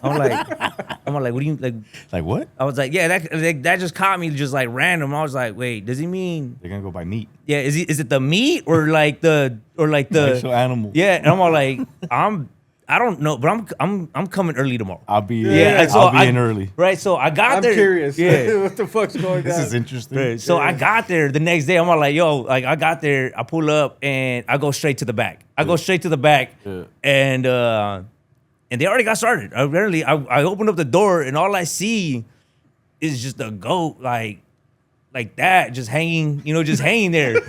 I'm like, what do you like? Like what? I was like, yeah, that just caught me just like random. I was like, wait, does he mean they're gonna go buy meat? Yeah, is it the meat or like the actual animal? Yeah, and I'm all like, I don't know, but I'm coming early tomorrow. I'll be I'll be in early. Right, so I got there. I'm curious. Yeah, what the fuck's going on? This is interesting. Right, so I got there the next day. I'm all like, yo, like I got there, I pull up and I go straight to the back. And they already got started. Apparently, I opened up the door and all I see is just a goat like that, just hanging, just hanging there.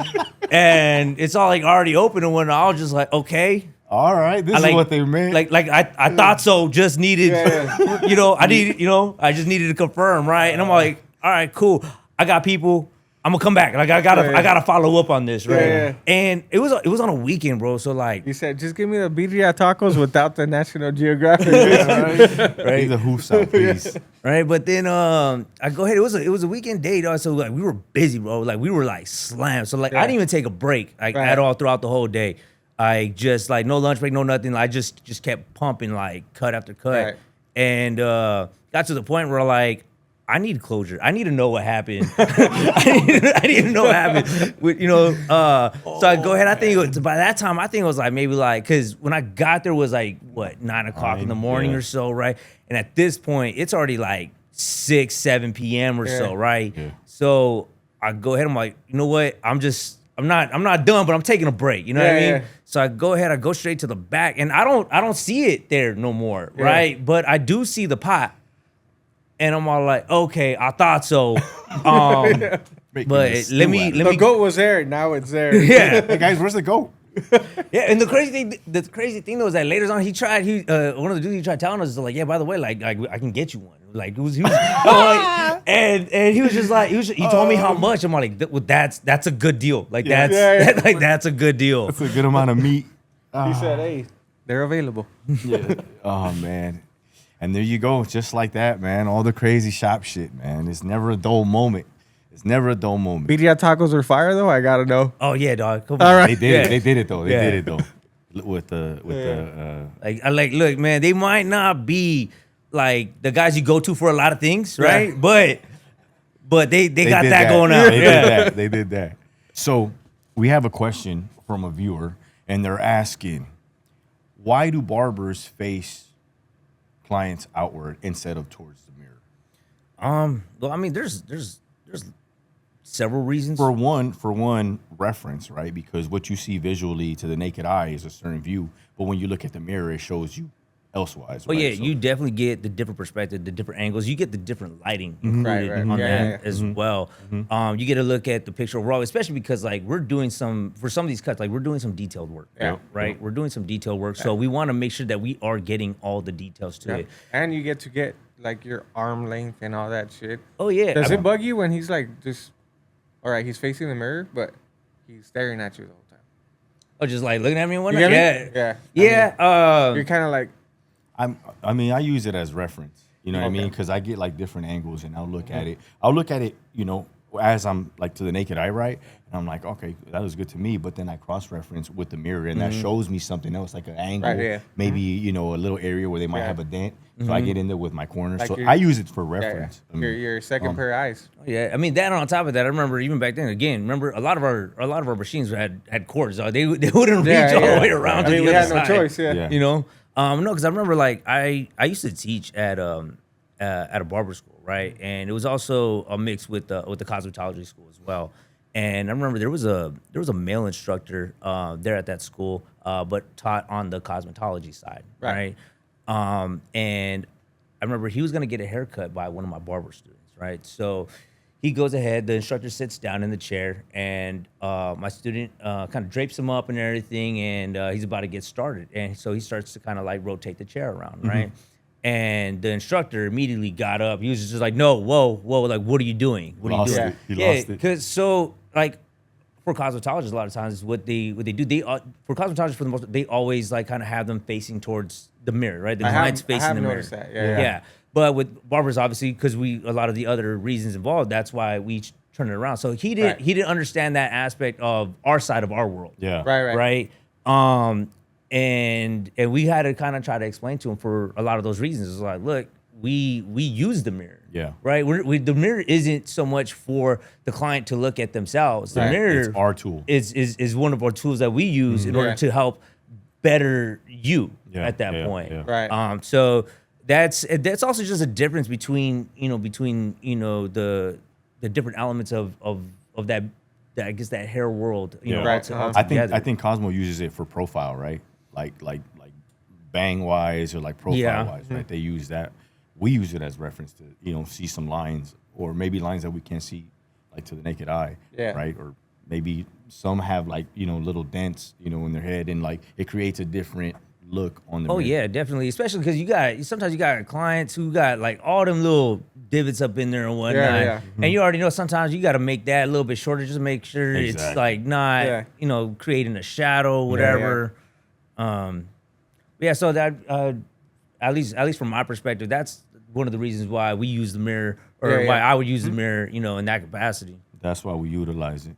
And it's all like already open and whatnot. I was just like, okay. All right, this is what they meant. Like I thought so, just needed, I just needed to confirm, right? And I'm like, all right, cool. I got people. I'm gonna come back. Like I gotta follow up on this, right? Yeah. And it was on a weekend, bro. So like, you said, just give me the birria tacos without the National Geographic. Right? Leave the hoofs out, please. Right, but then I go ahead. It was a weekend day, dog. So like we were busy, bro. Like we were like slammed. So like I didn't even take a break like at all throughout the whole day. I just like no lunch break, no nothing. I just kept pumping like cut after cut, and got to the point where like, I need closure. I need to know what happened. I need to know what happened. So I go ahead. I think by that time, I think it was like maybe like, because when I got there was like, what, 9 o'clock in the morning or so, right? And at this point, it's already like 6, 7 p.m. or so, right? Yeah. So I go ahead. I'm like, you know what? I'm not done, but I'm taking a break. You know what I mean? Yeah. So I go ahead. I go straight to the back, and I don't see it there no more, right? But I do see the pot. And I'm all like, okay, I thought so. But let me. The goat was there. Now it's there. Yeah. Hey guys, where's the goat? Yeah, and the crazy thing though is that later on one of the dudes he tried telling us like, yeah, by the way, like I can get you one. Like he was and he was just like he told me how much. I'm like, that's a good deal. Like that's a good deal. That's a good amount of meat. He said, hey, they're available. Yeah. Oh man. And there you go, just like that, man. All the crazy shop shit, man. It's never a dull moment. Birria tacos are fire though. I gotta know. Oh yeah, dog. Come on. All right. They did it though. They did it though. With the look, man. They might not be like the guys you go to for a lot of things, right? But they got that going on. They did that. So we have a question from a viewer, and they're asking, why do barbers face clients outward instead of towards the mirror? Well, I mean, there's several reasons. For one reference, right? Because what you see visually to the naked eye is a certain view, but when you look at the mirror, it shows you elsewise. Well, right? yeah, So- you definitely get the different perspective, the different angles. You get the different lighting Mm-hmm. included Right, right. on Yeah, that as well. You get to look at the picture overall, especially because like we're doing for some of these cuts, like we're doing some detailed work. Yeah. Right. We're doing some detailed work, so we want to make sure that we are getting all the details to Yeah. it. And you get to get like your arm length and all that shit. Oh yeah. Does I it bug you when he's like just, all right, he's facing the mirror, but he's staring at you the whole time? Oh, just like looking at me and You whatnot. get me? Yeah. Yeah. Yeah. You're kind of like, I mean, I use it as reference. You know what I mean? Okay. Because I get like different angles, and I'll look at it. I'll look at it, you know, as I'm like to the naked eye, right? And I'm like, okay, that was good to me. But then I cross-reference with the mirror, and that shows me something else, like an angle, Right, yeah. maybe you know, a little area where they might Yeah. have a dent. So I get in there with my corner. Like So your- I use it for yeah, yeah. reference. I mean, Your second pair of eyes. Yeah, I mean that. On top of that, I remember even back then. Again, remember a lot of our machines had cords. They wouldn't reach Yeah, all yeah. the way around. I to mean, the we other had no side, choice. Yeah. Yeah. You know, no, because I remember like I used to teach at a barber school, right? And it was also a mix with the cosmetology school as well. And I remember there was a male instructor there at that school, but taught on the cosmetology side, Right. right? And I remember he was gonna get a haircut by one of my barber students, right? So he goes ahead, the instructor sits down in the chair, and my student kind of drapes him up and everything, and he's about to get started. And so he starts to kind of like rotate the chair around, right? And the instructor immediately got up. He was just like, "No, whoa, like, what are you doing? What are you Lost doing?" it. He lost it. Because so like for cosmetologists, a lot of times what they do, for cosmetologists for the most part, they always like kind of have them facing towards the mirror, right? The client's facing the mirror. noticed that. Yeah. Yeah. But with barbers, obviously, because a lot of the other reasons involved, that's why we turn it around. So he didn't understand that aspect of our side of our world. Yeah. Right. And we had to kind of try to explain to him for a lot of those reasons. It's like, look, we use the mirror. Yeah. Right. The mirror isn't so much for the client to look at themselves. The Right. mirror It's our tool. is one of our tools that we use in order Yeah. to help better you Yeah, at that yeah, point. yeah. Right. So that's also just a difference between the different elements of that I guess that hair world, Yeah. all Right. to- Uh-huh. all I think together. Cosmo uses it for profile, right? Like bang wise or like profile Yeah. wise, right? They use that. We use it as reference to see some lines, or maybe lines that we can't see like to the naked eye, Yeah. right? Or maybe some have like little dents in their head, and like it creates a different look on the Oh mirror. yeah, definitely. Especially because sometimes you got clients who got like all them little divots up in there and whatnot. yeah. And you already know sometimes you got to make that a little bit shorter, just to make sure it's Exactly. like not Yeah. creating a shadow, whatever. Yeah. So that at least from my perspective, that's one of the reasons why we use the mirror, or Yeah, yeah. why I would use the mirror, in that capacity. That's why we utilize it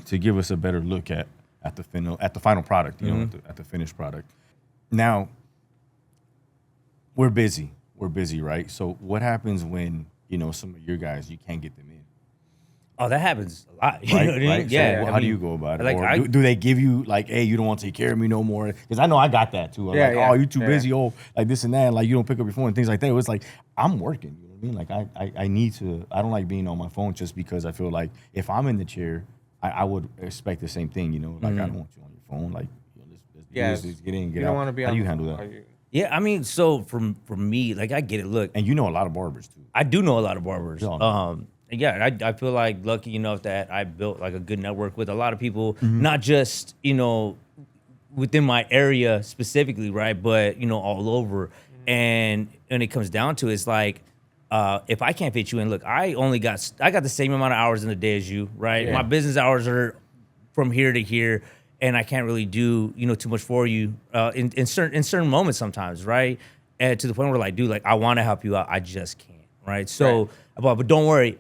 to give us a better look at the final product, at the finished product. Now, we're busy, right? So what happens when some of your guys, you can't get them in? Oh, that happens a lot. You Right, know what I mean? right. Yeah. So I how do mean, you go about it? like, Or do they give you like, hey, you don't want to take care of me no more? Because I know I got that too. I'm Yeah, like, yeah, oh, you're too yeah. busy. Oh, like this and that. And like you don't pick up your phone and things like that. It was like I'm working. You know what I mean? Like I need to. I don't like being on my phone just because I feel like if I'm in the chair, I would expect the same thing. Like I don't want you on your phone. Like let's do Yeah. this, let's get in, get You out. don't want to be How on do you the handle phone that? while you- Yeah, I mean, so for me, like I get it. Look, And you know a lot of barbers too. I do know a lot of barbers. We all know. Yeah, I feel like lucky enough that I built like a good network with a lot of people, Mm-hmm. not just within my area specifically, right? But all over. And when it comes down to it, it's like if I can't fit you in, look, I got the same amount of hours in the day as you, right? Yeah. My business hours are from here to here, and I can't really do too much for you in certain moments sometimes, right? And to the point where like, dude, like I want to help you out, I just can't, right? So, but don't worry,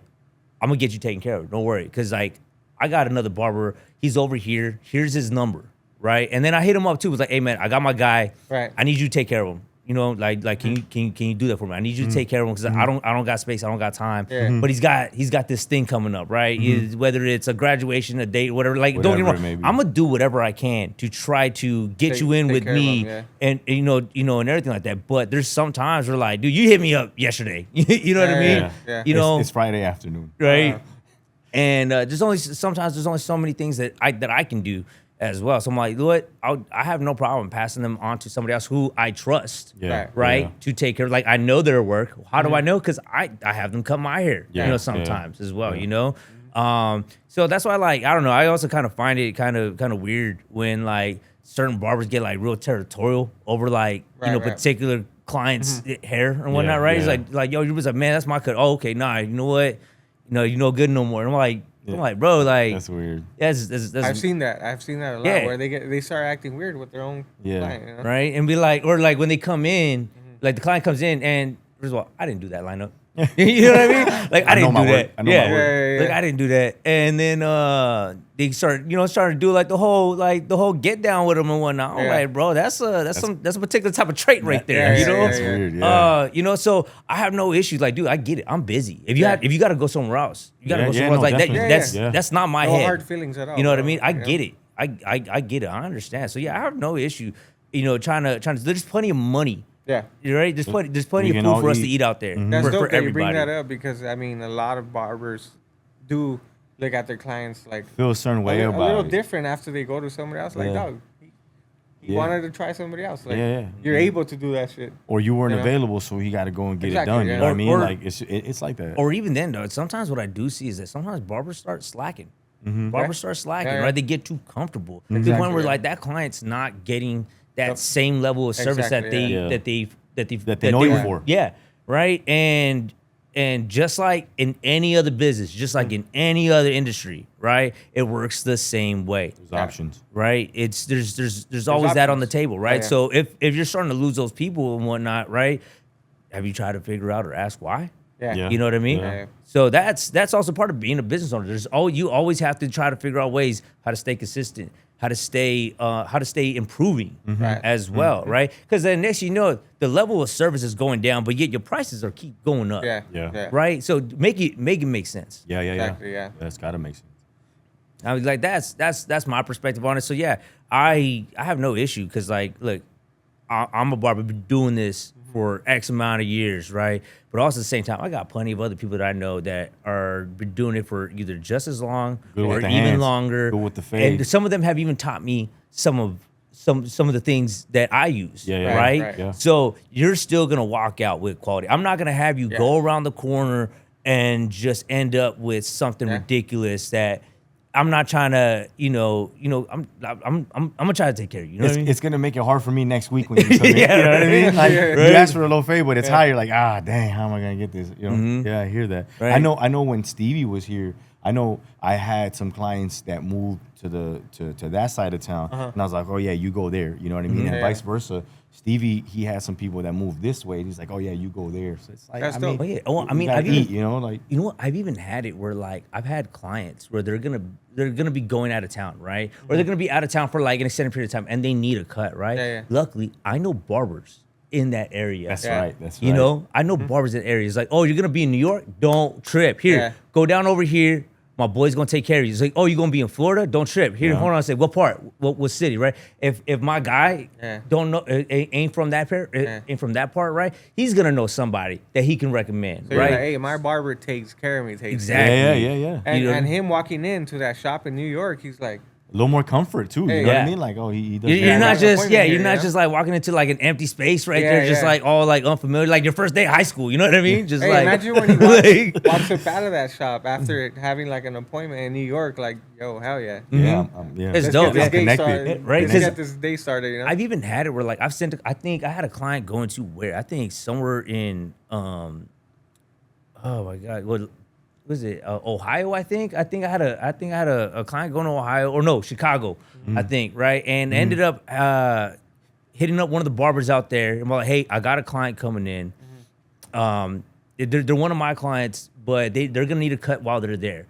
I'm gonna get you taken care of. Don't worry, because like I got another barber. He's over here. Here's his number, right? And then I hit him up too. Was like, hey man, I got my guy. Right. I need you to take care of him. you know, like can you do that for me? I need you to take care of him because I don't got space, I don't got time. Yeah. But he's got this thing coming up, right? Whether it's a graduation, a date, whatever. Like don't get me Whatever it wrong, may be. I'm gonna do whatever I can to try to get you in take with care of me, him, and you know, and everything like that. But there's some times where like, dude, you hit me up yesterday. You know what I mean? Yeah. You know, It's Friday afternoon. right? And there's only so many things that I can do as well. So I'm like, what? I have no problem passing them on to somebody else who I trust. Yeah. Right? Yeah. To take care. Like I know their work. How do I know? Because I have them cut my hair. Yeah. You know, Yeah. sometimes as well. You know. So that's why, like, I don't know. I also kind of find it kind of weird when like certain barbers get like real territorial over like Right. particular clients' hair and whatnot. Yeah, Right? yeah. It's like yo, you was like, man, that's my cut. Oh, okay, nah. You know what? You no good no more. And I'm like, bro, like That's weird. that's I've seen that a lot Yeah. where they start acting weird with their own Yeah. client. You know? right, and be like, or like when they come in, like the client comes in, and first of all, I didn't do that lineup. You know what I mean? Like I I know didn't my do work. that. I know my Yeah. work. Like I didn't do that. And then they started to do like the whole get down with them and whatnot. I'm Yeah. like, bro, that's a particular type of trait right there. yeah, You know? yeah, That's weird. Yeah. You know, so I have no issues. Like, dude, I get it. I'm busy. If you got to go somewhere else, you got to Yeah, go yeah, somewhere else. no, Like that. definitely. That's not my No head. hard feelings at all. You know what I bro, mean? I you know? get it. I get it. I understand. So yeah, I have no issue. You know, trying to. There's plenty of money. Yeah. You're right. There's plenty We of can food all for us to eat. eat out there. That's For dope that you bring everybody. that up because I mean a lot of barbers do look at their clients like Feel a certain way a about little it. different after they go to somebody else. Like, Yeah. dog, he Yeah. wanted to try somebody else. Like, Yeah, yeah. you're Yeah. able to do that shit. Or you weren't You know? available, so he got to go and get Exactly, it done. yeah. You know what I mean? Or- Like it's like that. Or even then, though, sometimes what I do see is that sometimes barbers start slacking. Barbers start slacking, Yeah, yeah. right? They get too comfortable to the Exactly, point where yeah. like that client's not getting that Yep. same level of service Exactly, that yeah. they know you for. Yeah, right. And just like in any other business, just like in any other industry, right? It works the same way. There's options. Right, there's always that on the options. table, right? Yeah. So if you're starting to lose those people and whatnot, right? Have you tried to figure out or ask why? Yeah. Yeah. You know what I mean? Yeah. So that's also part of being a business owner. You always have to try to figure out ways how to stay consistent, how to stay improving Right. as well, right? Because then next you know the level of service is going down, but yet your prices are keep going up. Yeah. Yeah. Right. So make it make sense. Yeah, yeah, Exactly, yeah. yeah. That's got to make sense. I was like, that's my perspective on it. So yeah, I have no issue because like, look, I'm a barber, been doing this for X amount of years, right? But also at the same time, I of plenty of other people that I know that are been doing it for either just as long Good with or the even hands, longer. good with the fade. And some of them have even taught me some of the things that I use. Yeah, yeah. Right. Right. Yeah. So you're still gonna walk out with quality. I'm not gonna have you go around the corner and just end up with something Yeah. ridiculous that I'm not trying to, I'm gonna try to take care of you. You know what I mean? It's gonna make it hard for me next week when you come in. Yeah, You know what I mean? Like Yeah. you ask for a low fade, but it's high. You're like, dang, how am I gonna get this? You know? Yeah, I hear that. Right. I know when Stevie was here, I know I had some clients that moved to that side of town, and I was like, oh yeah, you go there. You know what I mean? And Yeah. vice versa. Stevie, he had some people that moved this way. And he's like, oh yeah, you go there. So it's like, That's I mean, dope. Oh, yeah. Oh, I you mean, gotta I've even- eat, you know, like You know what? I've even had it where like I've had clients where they're gonna be going out of town, right? Or they're gonna be out of town for like an extended period of time, and they need a cut, right? Yeah, yeah. Luckily, I know barbers in that area. that's Yeah. right. That's right. You know, I know barbers in areas like, oh, you're gonna be in New York? Don't trip. Here, Yeah. go down over here. My boy's gonna take care of you. It's like, oh, you gonna be in Florida? Don't trip. Here, Yeah. hold on. I say, what part? What city? Right? If my guy Yeah. don't know, ain't from that part, ain't from that part, right? He's gonna know somebody that he can recommend, So you're right? like, hey, my barber takes care of me. Takes Exactly. Yeah, yeah, yeah, yeah. And, You know- and him walking into that shop in New York, he's like, A little more comfort too. You Hey, know what yeah. I mean? Like, oh, he does. You're Yeah, not like just appointment you're here, not yeah. just like walking into like an empty space right Yeah, there, just yeah. like all like unfamiliar, like your first day of high school. You know what I mean? Just hey, like imagine when he walks, like- walks up out of that shop after having like an appointment in New York, like, yo, hell yeah. Yeah, yeah. It's Let's dope. get this Yeah. day Connected. started. Right, Let's 'cause get this day started, you know? I've even had it where like I think I had a client going to where I think somewhere in oh my god, what was it Ohio? I think I had a client going to Ohio or no Chicago, I think, right, and ended up hitting up one of the barbers out there and I'm like, hey, I got a client coming in. They're one of my clients, but they're gonna need a cut while they're there.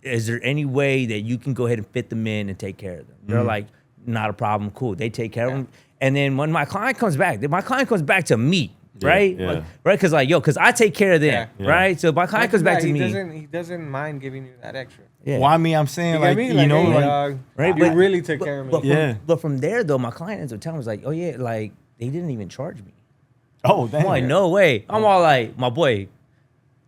Is there any way that you can go ahead and fit them in and take care of them? They're like, not a problem, cool. They take care of them. And then when my client comes back to me, right? yeah. Like, right? Because because I take care of them, Yeah. right? So my client comes back to he me. He doesn't mind giving you that extra. Yeah. Well, I mean, I'm saying You like, get me? you know, hey, like, dog, right, you but- really took care of me. But from, Yeah. but from there though, my client ends up telling me, was like, oh yeah, like they didn't even charge me. oh, damn. I'm like, no way. I'm all like, my boy,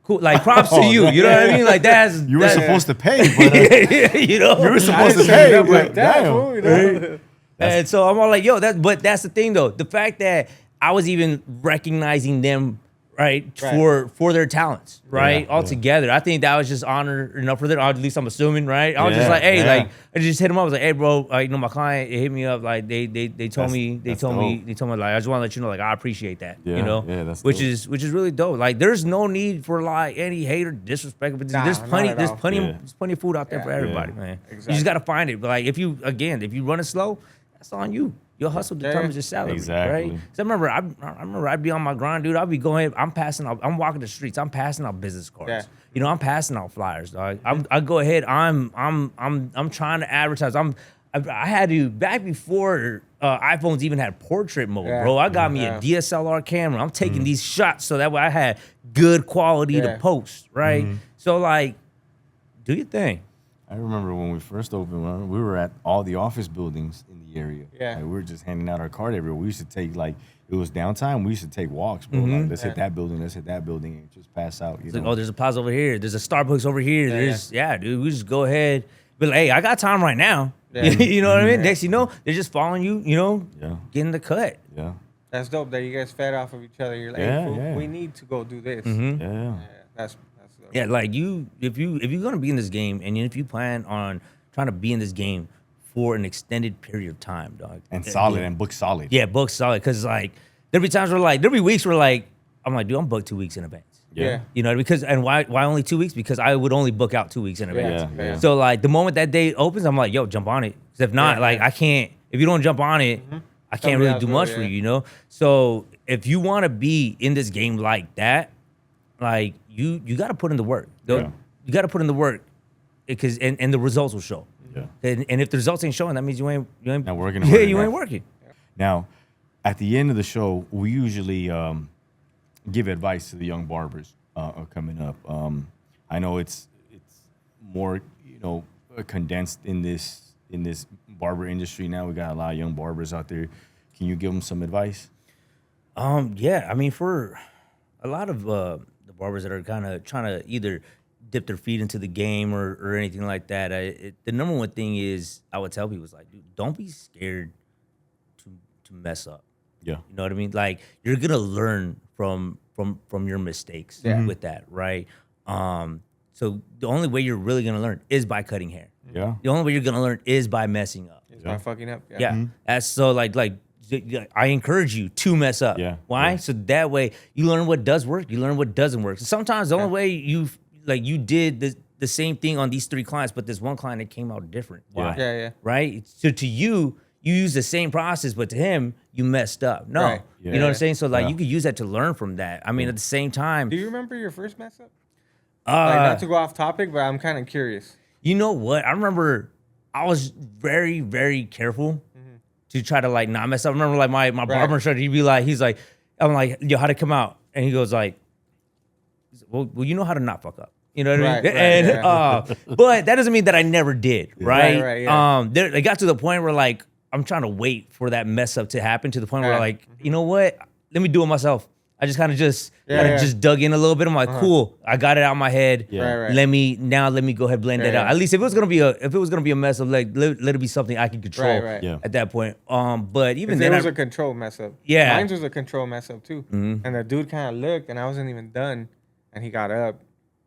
cool. Like props to you. You know what I mean? Like You were that's supposed to pay, but you know. you were I supposed didn't to set it pay. up like but that, damn. fool, you know? And so I'm all like, yo, but that's the thing though. The fact that I was even recognizing them, right, Right. for their talents, right, Yeah, all yeah. together. I think that was just honor enough for them. At least I'm assuming, right? I was just Yeah, like, hey, yeah. like I just hit him up. I was like, hey, bro, you know, my client hit me up. Like they told me That's dope. like I just want to let you know, like I appreciate that, Yeah, you know, yeah, that's which dope. is really dope. Like there's no need for like any hate or disrespect. But Nah, there's not plenty, at there's all. plenty, Yeah. there's plenty of food out there for Yeah. everybody, Yeah. man. You Exactly. just gotta find it. But like if you run it slow, that's on you. Your hustle Yeah. determines your salary, Exactly. right? So I remember I'd be on my grind, dude. I'd be going, I'm walking the streets, I'm passing out business cards. Yeah. You know, I'm passing out flyers, dog. I go ahead, I'm trying to advertise. I had to back before iPhones even had portrait mode, Yeah. bro. I got me Yeah. a DSLR camera. I'm taking these shots so that way I had good quality to Yeah. post, right? So like, do your thing. I remember when we first opened, we were at all the office buildings in the area. Yeah. Like, we were just handing out our card everywhere. We used to take, like, it was downtime. We used to take walks, bro. Like, let's hit that building, and just pass out. You It's know? like, oh, there's a plaza over here. There's a Starbucks over here. Yeah, There's dude. We just go ahead. But like, hey, I got time right now. Yeah. You know what I mean? Next, you know, they're just following you. You know, Yeah. getting the cut. Yeah. That's dope that you guys fed off of each other. You're like, Yeah, hey, fool, yeah. we need to go do this. Mm-hmm. Yeah. Yeah, that's dope. Yeah, like if you're gonna be in this game, and if you plan on trying to be in this game for an extended period of time, dog, And solid, yeah. and book solid. Yeah, book solid. Because like there'll be times where like there'll be weeks where like I'm like, dude, I'm booked 2 weeks in advance. Yeah. You know, why only 2 weeks? Because I would only book out 2 weeks in advance. Yeah, yeah. So like the moment that day opens, I'm like, yo, jump on it. 'Cause if not, Yeah, like yeah. I can't. If you don't jump on it, I can't Somebody really else do will, much yeah. for you. You know. So if you want to be in this game like that, like you got to put in the work. Yeah. You got to put in the work, because and the results will show. Yeah. And if the results ain't showing, that means you ain't Not working Yeah, hard you ain't enough. working. Now, at the end of the show, we usually give advice to the young barbers coming up. I know it's more, you know, condensed in this barber industry now. We got a lot of young barbers out there. Can you give them some advice? Yeah, I mean, for a lot of the barbers that are kind of trying to either dip their feet into the game or anything like that, the number one thing is I would tell people is like, dude, don't be scared to mess up. Yeah. You know what I mean? Like you're gonna learn from your mistakes with that, right? So the only way you're really gonna learn is by cutting hair. Yeah. The only way you're gonna learn is by messing up. It's by fucking up. Yeah. That's so like I encourage you to mess up. Yeah, Why? yeah. So that way you learn what does work, you learn what doesn't work. So sometimes the only way you did the same thing on these 3 clients, but this one client that came out different. Why? Yeah, yeah. Right? So to you use the same process, but to him, you messed up. No. Right. You know what I'm Yeah. saying? So like Yeah. you could use that to learn from that. I mean, at the same time, Do you remember your first mess up? Like, not to go off topic, but I'm kind of curious. you know what? I remember I was very, very careful to try to like not mess up. I remember like my barber instructor, he's like, I'm like, yo, how'd it come out? And he goes like, well, you know how to not fuck up. You know what I mean? Right, And yeah. but that doesn't mean that I never did, right? Right, yeah. It got to the point where like I'm trying to wait for that mess up to happen, to the point where Yeah. like, you know what? Let me do it myself. I just kind of just Yeah. just dug in a little bit. I'm like, cool, I got it out of my head. Yeah. Right. Let me go ahead and blend that Yeah, out. yeah. At least if it was gonna be a mess of like let it be something I can control Right. Yeah. at that point. But even If then it was I, a control mess up. Yeah. Mine was a control mess up too. And the dude kind of looked, and I wasn't even done, and he got up,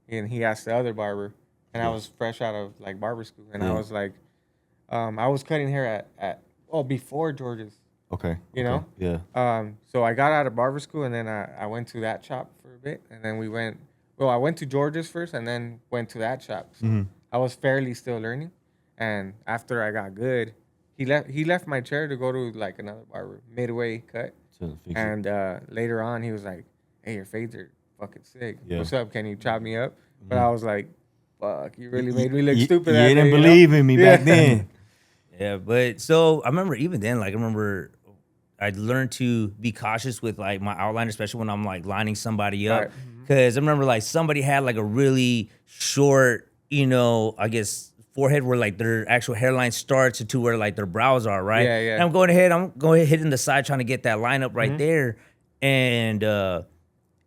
and he asked the other barber, and I was fresh out of like barber school, and I was like, I was cutting hair at before George's. Okay. You okay. know? Yeah. So I got out of barber school, and then I went to that shop for a bit, and then I went to George's first, and then went to that shop. So I was fairly still learning, and after I got good, he left my chair to go to like another barber midway cut, So fix it. and later on he was like, "Hey, your fades are fucking sick. Yeah. What's up? Can you chop me up?" But I was like, "Fuck, you really made me look stupid." You that didn't day, you know? believe in me back then. yeah, but so I remember even then, like I remember I learned to be cautious with like my outline, especially when I'm like lining somebody up. Right. Because I remember like somebody had like a really short, I guess forehead where like their actual hairline starts to where like their brows are, right? Yeah, yeah. And I'm going ahead hitting the side trying to get that line up right there, and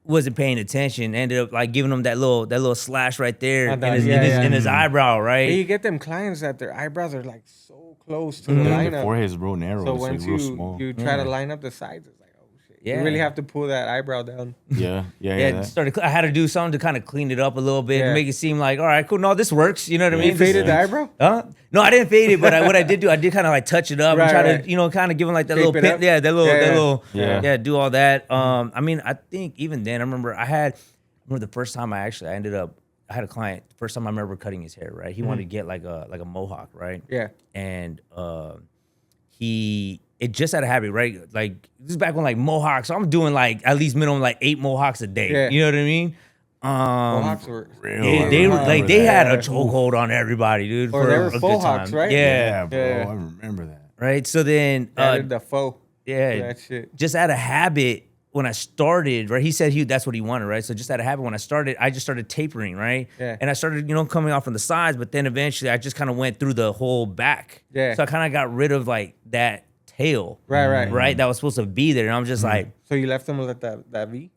wasn't paying attention. Ended up like giving him that little slash right there in his eyebrow, right? Hey, you get them clients that their eyebrows are like so close to the Their lineup. forehead's real narrow, So so once it's real small. you try to line up the sides, it's like, oh shit. Yeah. You really have to pull that eyebrow down. Yeah. I had to do something to kind of clean it up a little bit Yeah. and make it seem like, all right, cool. No, this works. You know what I mean? You faded the eyebrow? Huh? No, I didn't fade it, but what I did do, I did kind of like touch it up and Right, try right. to, kind of give him like that Shape little it pin. up? Yeah, that little, Yeah. do all that. I mean, I think even then, I remember the first time I had a client, the first time I remember cutting his hair, right? He wanted to get like a mohawk, right? Yeah. And it just had a habit, right? Like this is back when like mohawks, so I'm doing like at least minimum like 8 mohawks a day. Yeah. You know what I mean? Mohawks were Real. They were like they had a Yeah. chokehold on everybody, dude. Or for they were a good faux hawks, time. right? Yeah. bro. Yeah. I remember that. Right. So then, added the faux. yeah, to that shit. just out of habit when I started, right? He said that's what he wanted, right? So just out of habit when I started, I just started tapering, right? Yeah. And I started, coming off from the sides, but then eventually I just kind of went through the whole back. Yeah. So I kind of got rid of like that tail. Right. Right. That was supposed to be there. And I'm just like, So you left them with that V?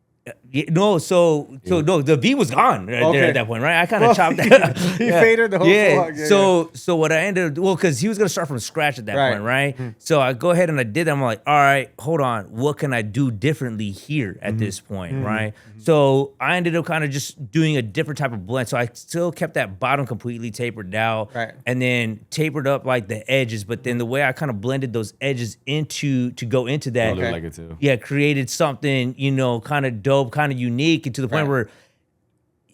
no, no, the V was gone right there Okay. at that point, right? I kind of chopped that. He faded the whole mohawk, yeah, So what I ended up, because he was gonna start from scratch at that Right. point, right? So I go ahead and I did that. I'm like, all right, hold on, what can I do differently here at this point, right? So I ended up kind of just doing a different type of blend. So I still kept that bottom completely tapered out, Right. and then tapered up like the edges. But then the way I kind of blended those edges to go into that, It looked like it too. yeah, created something, kind of dope, kind of unique, and to the point Right. where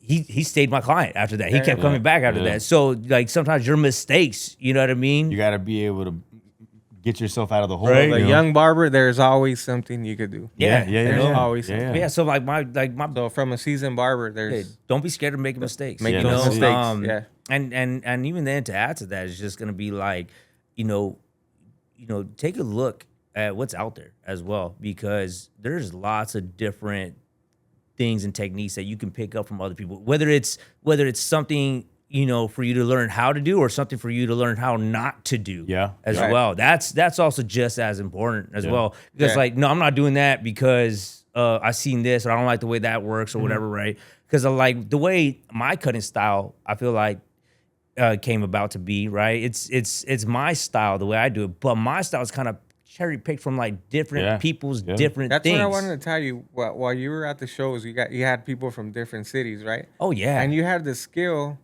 he stayed my client after that. He Yeah. kept coming back after Yeah. that. So like sometimes your mistakes, you know what I mean? You got to be able to get yourself out of the hole. Right. you The know? young barber, there's always something you could do. Yeah, There's always yeah. something. Yeah, so like my So from a seasoned barber, hey, there's don't be scared of making mistakes. Make you those know? mistakes, yeah. And even then to add to that, it's just gonna be like, take a look at what's out there as well, because there's lots of different things and techniques that you can pick up from other people, whether it's something for you to learn how to do or something for you to learn how not to do as Right. well. That's also just as important as Yeah. well, because Yeah. like, no, I'm not doing that because I seen this or I don't like the way that works or whatever, right? Because I like the way my cutting style, I feel like came about to be, right? It's my style, the way I do it, but my style is kind of cherry picked from like different people's different That's things. what I wanted to tell you. While you were at the shows, you had people from different cities, right? Oh yeah, And you had the skill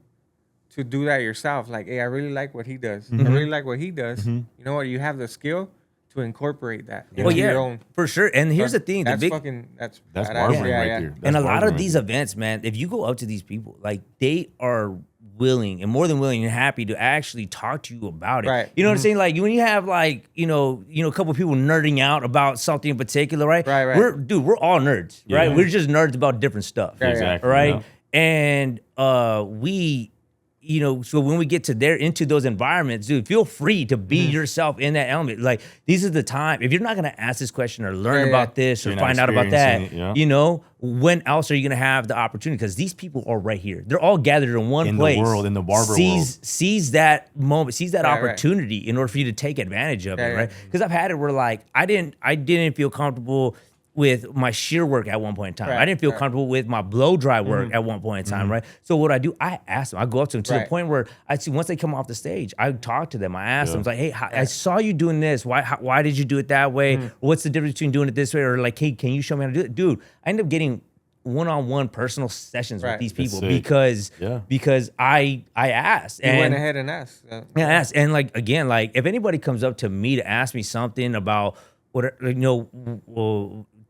to do that yourself. Like, hey, I really like what he does. I really like what he does. You know what? You have the skill to incorporate that into well, yeah, your own. for sure. And here's the thing: That's that's that's That's badass. barbering Yeah, right yeah. there. and That's a lot barbering of right these there. events, man, if you go up to these people, like they are willing and more than willing and happy to actually talk to you about it. Right. You know what I'm saying? Like when you have like, a couple of people nerding out about something in particular, right? Right. We're all nerds, right? Yeah. We're just nerds about different stuff. Yeah, yeah. Exactly. Right. yeah. And we, so when we get into those environments, dude, feel free to be yourself in that element. Like this is the time. If you're not gonna ask this question or learn Yeah, about yeah. this or You're not find out about that, experiencing it, when else are you gonna have the opportunity? Because these people are right here. They're all gathered in one In the place. world, in the barber Seize that moment, seize that Right, right. opportunity in order for you to take advantage of Yeah, it, yeah. right? Because I've had it where like I didn't feel comfortable with my shear work at one point in time. Right, I didn't feel right. comfortable with my blow dry work at one point in time, right? So what I do, I ask them. I go up to them to the Right. point where I see once they come off the stage, I talk to them. I ask them, like, hey, I saw you doing this. Why did you do it that way? What's the difference between doing it this way? Or like, hey, can you show me how to do it? Dude, I end up getting one-on-one personal sessions with Right. these That's people sick. because I asked. You went ahead and asked. Yeah, ask. And like again, like if anybody comes up to me to ask me something about what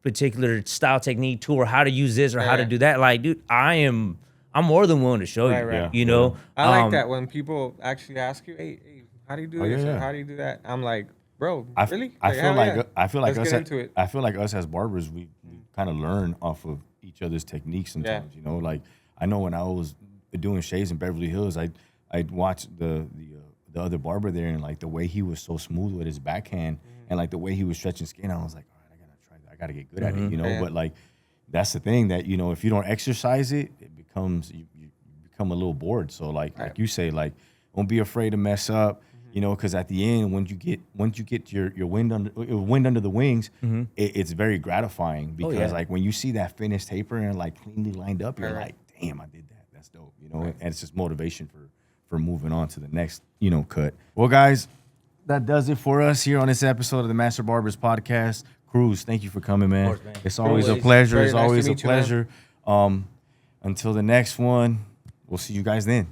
particular style, technique, tool, or how to use this or how to Yeah. do that, like, dude, I'm more than willing to show Right, you. right. You know, I like that when people actually ask you, hey, how do you do Oh, this? yeah, Or yeah. how do you do that? I'm like, bro, I really? I feel hell like yeah. I feel like Let's us. get into it. I feel like us as barbers, we kind of learn off of each other's techniques sometimes. Like I know when I was doing shaves in Beverly Hills, I'd watch the the other barber there, and like the way he was so smooth with his backhand, and like the way he was stretching skin, I was like, all right, I gotta try that. I gotta get good at it, you know. Yeah. But like, that's the thing that, you know, if you don't exercise it, it becomes you become a little bored. So like you say, like, don't be afraid to mess up. You know, because at the end, once you get your wind under the wings, it's very gratifying because like when you see that finished taper and like cleanly lined up, you're like, damn, I did that. That's dope. You know, and it's just motivation for moving on to the next, you know, cut. Well, guys, that does it for us here on this episode of the Master Barbers Podcast. Cruz, thank you for coming, man. Of course, man. It's always a pleasure. Very It's nice to always a meet you, man. pleasure. Until the next one, we'll see you guys then.